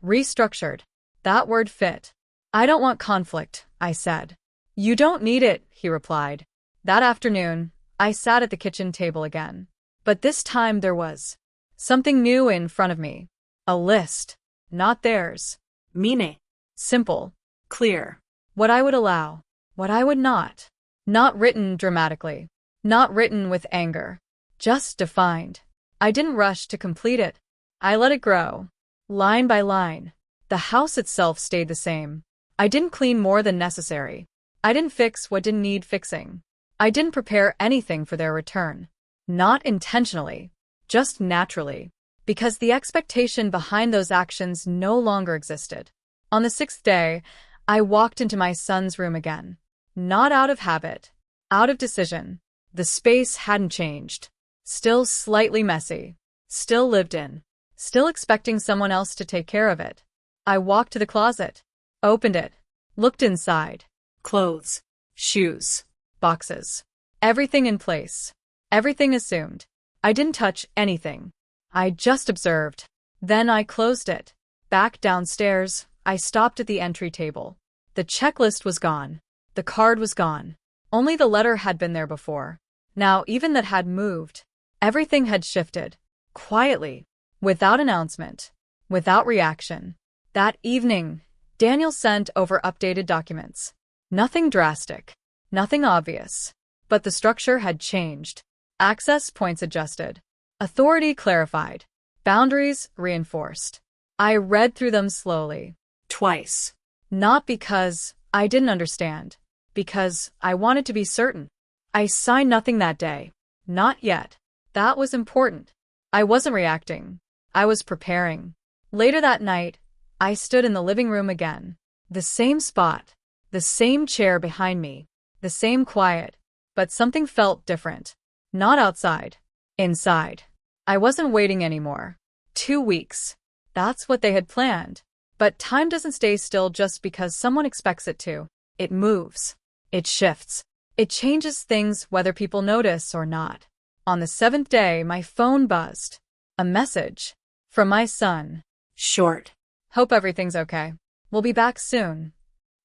Restructured. That word fit. I don't want conflict, I said. You don't need it, he replied. That afternoon, I sat at the kitchen table again. But this time there was something new in front of me. A list. Not theirs. Meaning. Simple. Clear. What I would allow. What I would not. Not written dramatically. Not written with anger. Just defined. I didn't rush to complete it. I let it grow. Line by line. The house itself stayed the same. I didn't clean more than necessary. I didn't fix what didn't need fixing. I didn't prepare anything for their return. Not intentionally. Just naturally. Because the expectation behind those actions no longer existed. On the sixth day, I walked into my son's room again. Not out of habit. Out of decision. The space hadn't changed. Still slightly messy. Still lived in. Still expecting someone else to take care of it. I walked to the closet. Opened it. Looked inside. Clothes. Shoes. Boxes. Everything in place. Everything assumed. I didn't touch anything. I just observed. Then I closed it. Back downstairs, I stopped at the entry table. The checklist was gone. The card was gone. Only the letter had been there before. Now even that had moved. Everything had shifted. Quietly. Without announcement. Without reaction. That evening, Daniel sent over updated documents. Nothing drastic. Nothing obvious. But the structure had changed. Access points adjusted. Authority clarified. Boundaries reinforced. I read through them slowly. Twice. Not because I didn't understand. Because I wanted to be certain. I signed nothing that day. Not yet. That was important. I wasn't reacting. I was preparing. Later that night, I stood in the living room again. The same spot. The same chair behind me. The same quiet. But something felt different. Not outside. Inside. I wasn't waiting anymore. 2 weeks. That's what they had planned. But time doesn't stay still just because someone expects it to. It moves. It shifts. It changes things whether people notice or not. On the 7th day, my phone buzzed. A message. From my son. Short. Hope everything's okay. We'll be back soon.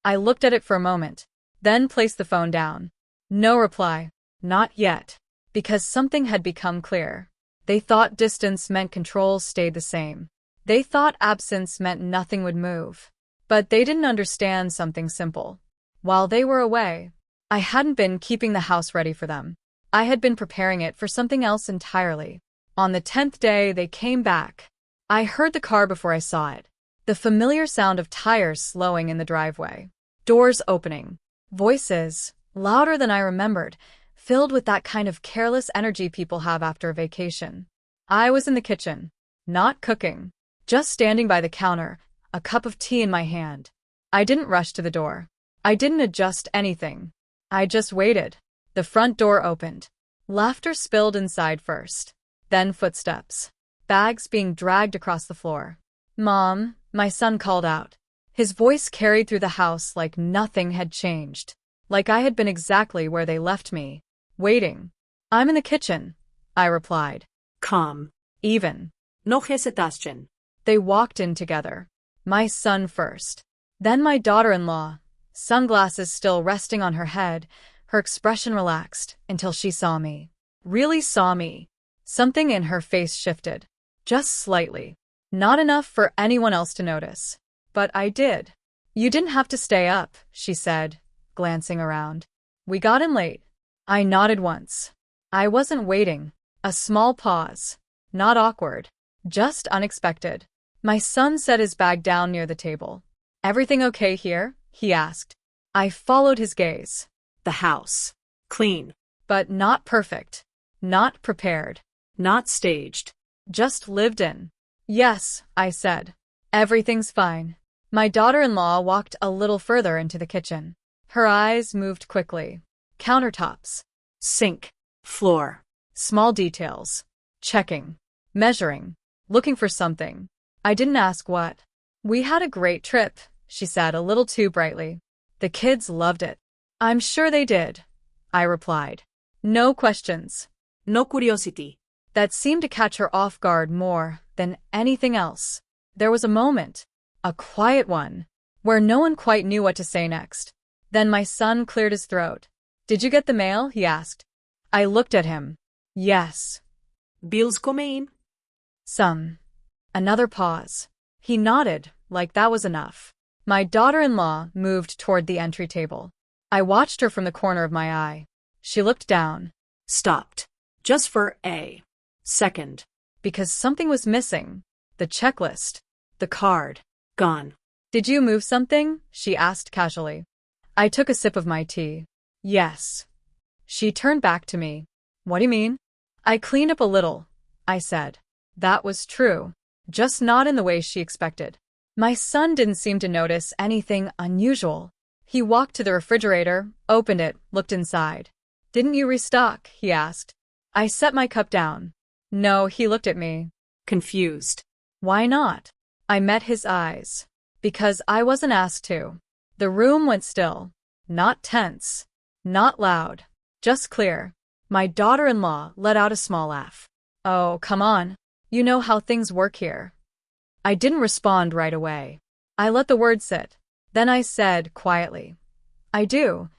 I looked at it for a moment, then placed the phone down. No reply. Not yet. Because something had become clear. They thought distance meant control stayed the same. They thought absence meant nothing would move. But they didn't understand something simple. While they were away, I hadn't been keeping the house ready for them. I had been preparing it for something else entirely. On the 10th day, they came back. I heard the car before I saw it. The familiar sound of tires slowing in the driveway. Doors opening. Voices, louder than I remembered, filled with that kind of careless energy people have after a vacation. I was in the kitchen. Not cooking. Just standing by the counter, a cup of tea in my hand. I didn't rush to the door. I didn't adjust anything. I just waited. The front door opened. Laughter spilled inside first. Then footsteps. Bags being dragged across the floor. "Mom," my son called out. His voice carried through the house like nothing had changed. Like I had been exactly where they left me. Waiting. "I'm in the kitchen," I replied. Calm. Even. No hesitación. They walked in together. My son first. Then my daughter-in-law, sunglasses still resting on her head, her expression relaxed until she saw me. Really saw me. Something in her face shifted. Just slightly. Not enough for anyone else to notice. But I did. "You didn't have to stay up," she said, glancing around. "We got in late." I nodded once. I wasn't waiting. A small pause. Not awkward. Just unexpected. My son set his bag down near the table. "Everything okay here?" he asked. I followed his gaze. The house. Clean. But not perfect. Not prepared. Not staged. Just lived in. "Yes," I said. "Everything's fine." My daughter-in-law walked a little further into the kitchen. Her eyes moved quickly. Countertops. Sink. Floor. Small details. Checking. Measuring. Looking for something. I didn't ask what. "We had a great trip," she said a little too brightly. "The kids loved it." "I'm sure they did," I replied. No questions. No curiosity. That seemed to catch her off guard more than anything else. There was a moment, a quiet one, where no one quite knew what to say next. Then my son cleared his throat. "Did you get the mail?" he asked. I looked at him. "Yes." Bills come in? "Some." Another pause. He nodded, like that was enough. My daughter-in-law moved toward the entry table. I watched her from the corner of my eye. She looked down. Stopped. Just for a second. Because something was missing. The checklist. The card. Gone. "Did you move something?" she asked casually. I took a sip of my tea. "Yes." She turned back to me. "What do you mean?" "I cleaned up a little," I said. That was true. Just not in the way she expected. My son didn't seem to notice anything unusual. He walked to the refrigerator, opened it, looked inside. "Didn't you restock?" he asked. I set my cup down. "No," he looked at me. Confused. "Why not?" I met his eyes. "Because I wasn't asked to." The room went still. Not tense. Not loud. Just clear. My daughter-in-law let out a small laugh. "Oh, come on. You know how things work here." I didn't respond right away. I let the word sit. Then I said quietly, "I do."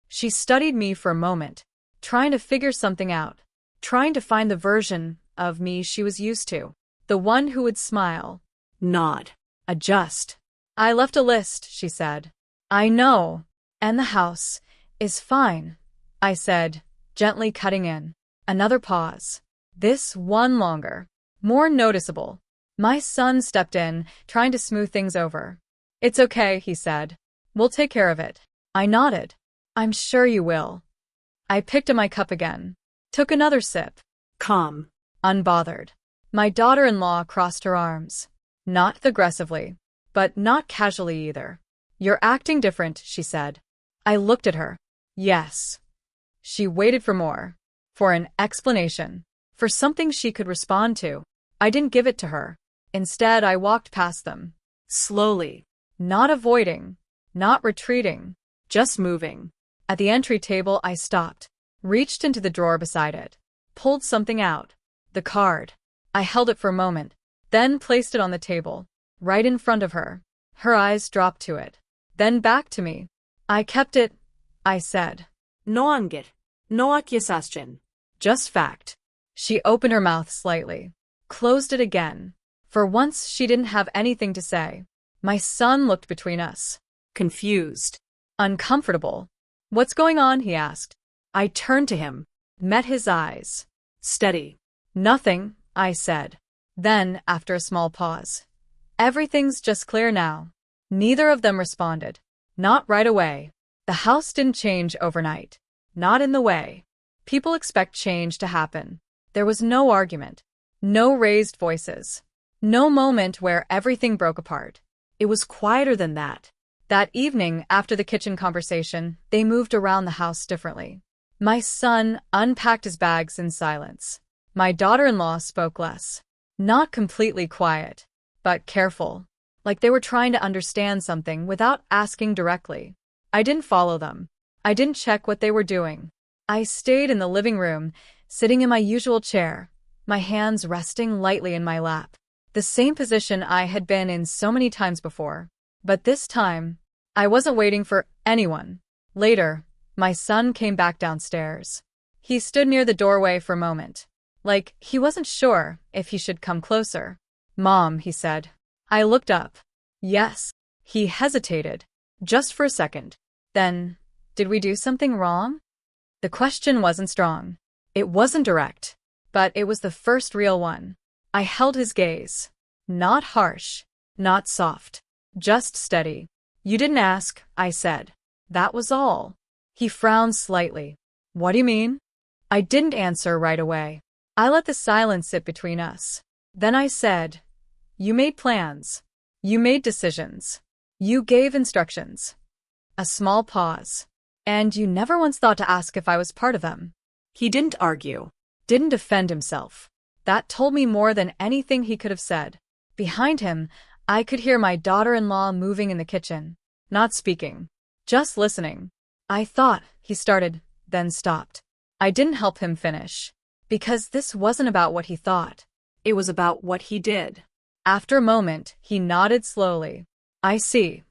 She studied me for a moment, trying to figure something out, trying to find the version of me she was used to, the one who would smile, Nod. adjust. "I left a list," she said. "I know. And the house is fine," I said, gently cutting in. Another pause. This one longer. More noticeable. My son stepped in, trying to smooth things over. "It's okay," he said. "We'll take care of it." I nodded. "I'm sure you will." I picked up my cup again. Took another sip. Calm. Unbothered. My daughter-in-law crossed her arms. Not aggressively, but not casually either. "You're acting different," she said. I looked at her. Yes. She waited for more. For an explanation. For something she could respond to. I didn't give it to her. Instead, I walked past them. Slowly. Not avoiding. Not retreating. Just moving. At the entry table, I stopped. Reached into the drawer beside it. Pulled something out. The card. I held it for a moment. Then placed it on the table. Right in front of her. Her eyes dropped to it. Then back to me. "I kept it," I said. No anger. No accusation. Just fact. She opened her mouth slightly. Closed it again. For once, she didn't have anything to say. My son looked between us. Confused. Uncomfortable. "What's going on?" he asked. I turned to him. Met his eyes. Steady. "Nothing," I said. Then, after a small pause. "Everything's just clear now." Neither of them responded. Not right away. The house didn't change overnight. Not in the way people expect change to happen. There was no argument. No raised voices. No moment where everything broke apart. It was quieter than that. That evening, after the kitchen conversation, they moved around the house differently. My son unpacked his bags in silence. My daughter-in-law spoke less. Not completely quiet, but careful, like they were trying to understand something without asking directly. I didn't follow them. I didn't check what they were doing. I stayed in the living room, sitting in my usual chair, my hands resting lightly in my lap. The same position I had been in so many times before. But this time, I wasn't waiting for anyone. Later, my son came back downstairs. He stood near the doorway for a moment, like he wasn't sure if he should come closer. "Mom," he said. I looked up. "Yes." He hesitated, just for a second. Then, did we do something wrong? The question wasn't strong. It wasn't direct, but it was the first real one. I held his gaze. Not harsh, not soft, just steady. "You didn't ask," I said. That was all. He frowned slightly. "What do you mean?" I didn't answer right away. I let the silence sit between us. Then I said, "You made plans. You made decisions. You gave instructions." A small pause. "And you never once thought to ask if I was part of them." He didn't argue. Didn't defend himself. That told me more than anything he could have said. Behind him, I could hear my daughter-in-law moving in the kitchen. Not speaking. Just listening. "I thought," he started, then stopped. I didn't help him finish. Because this wasn't about what he thought. It was about what he did. After a moment, he nodded slowly. "I see."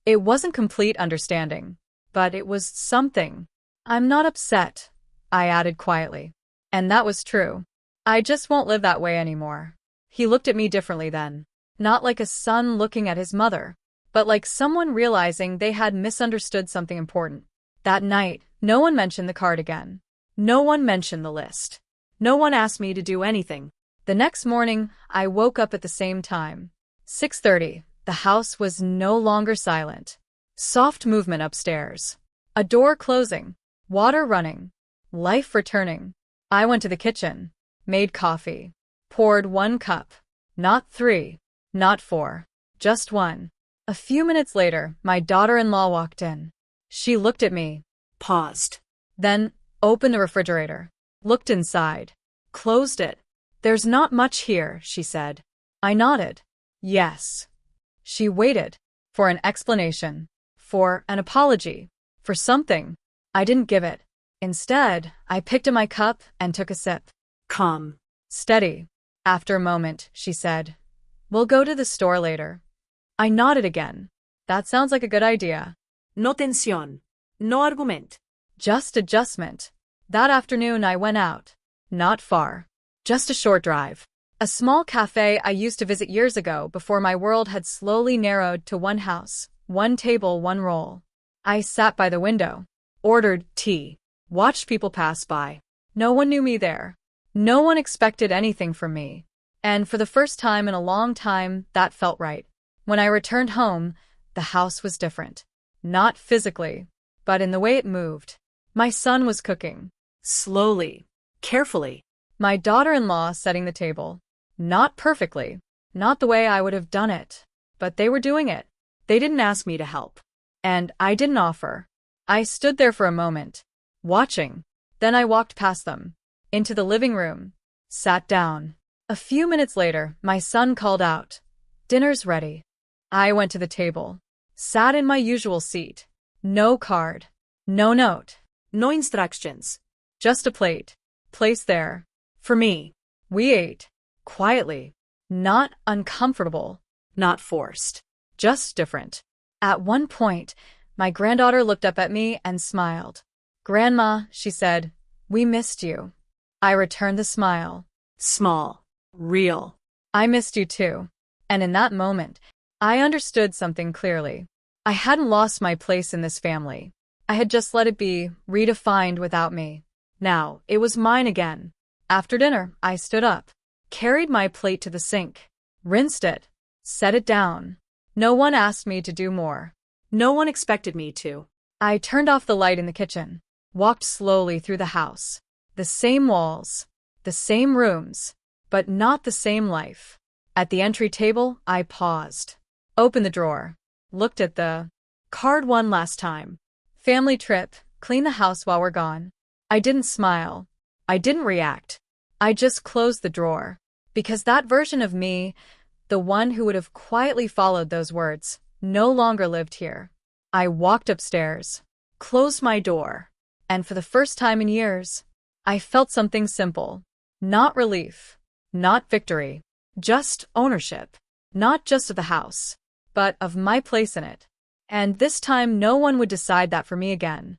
It wasn't complete understanding, but it was something. "I'm not upset," I added quietly. And that was true. I just won't live that way anymore. He looked at me differently then. Not like a son looking at his mother, but like someone realizing they had misunderstood something important. That night, no one mentioned the card again. No one mentioned the list. No one asked me to do anything. The next morning, I woke up at the same time. 6:30. The house was no longer silent. Soft movement upstairs. A door closing. Water running. Life returning. I went to the kitchen. Made coffee. Poured 1 cup. Not 3. Not 4. Just 1. A few minutes later, my daughter-in-law walked in. She looked at me. Paused. Then, opened the refrigerator. Looked inside. Closed it. "There's not much here," she said. I nodded. Yes. She waited. For an explanation. For an apology. For something. I didn't give it. Instead, I picked up my cup and took a sip. Calm. Steady. After a moment, she said, "We'll go to the store later." I nodded again. That sounds like a good idea. No tensión. No argument. Just adjustment. That afternoon I went out. Not far. Just a short drive. A small cafe I used to visit years ago before my world had slowly narrowed to one house, one table, one roll. I sat by the window. Ordered tea. Watched people pass by. No one knew me there. No one expected anything from me. And for the first time in a long time, that felt right. When I returned home, the house was different. Not physically, but in the way it moved. My son was cooking. Slowly. Carefully. My daughter-in-law setting the table. Not perfectly. Not the way I would have done it. But they were doing it. They didn't ask me to help. And I didn't offer. I stood there for a moment, watching. Then I walked past them. Into the living room. Sat down. A few minutes later, my son called out, "Dinner's ready." I went to the table. Sat in my usual seat. No card. No note. No instructions. Just a plate. Placed there. For me. We ate. Quietly. Not uncomfortable. Not forced. Just different. At one point, my granddaughter looked up at me and smiled. "Grandma," she said, "we missed you." I returned the smile. Small. Real. "I missed you too." And in that moment, I understood something clearly. I hadn't lost my place in this family. I had just let it be redefined without me. Now, it was mine again. After dinner, I stood up, carried my plate to the sink, rinsed it, set it down. No one asked me to do more. No one expected me to. I turned off the light in the kitchen, walked slowly through the house. The same walls, the same rooms, but not the same life. At the entry table, I paused, opened the drawer, looked at the card one last time. Family trip, clean the house while we're gone. I didn't smile. I didn't react. I just closed the drawer. Because that version of me, the one who would have quietly followed those words, no longer lived here. I walked upstairs, closed my door, and for the first time in years, I felt something simple. Not relief, not victory, just ownership. Not just of the house, but of my place in it. And this time no one would decide that for me again.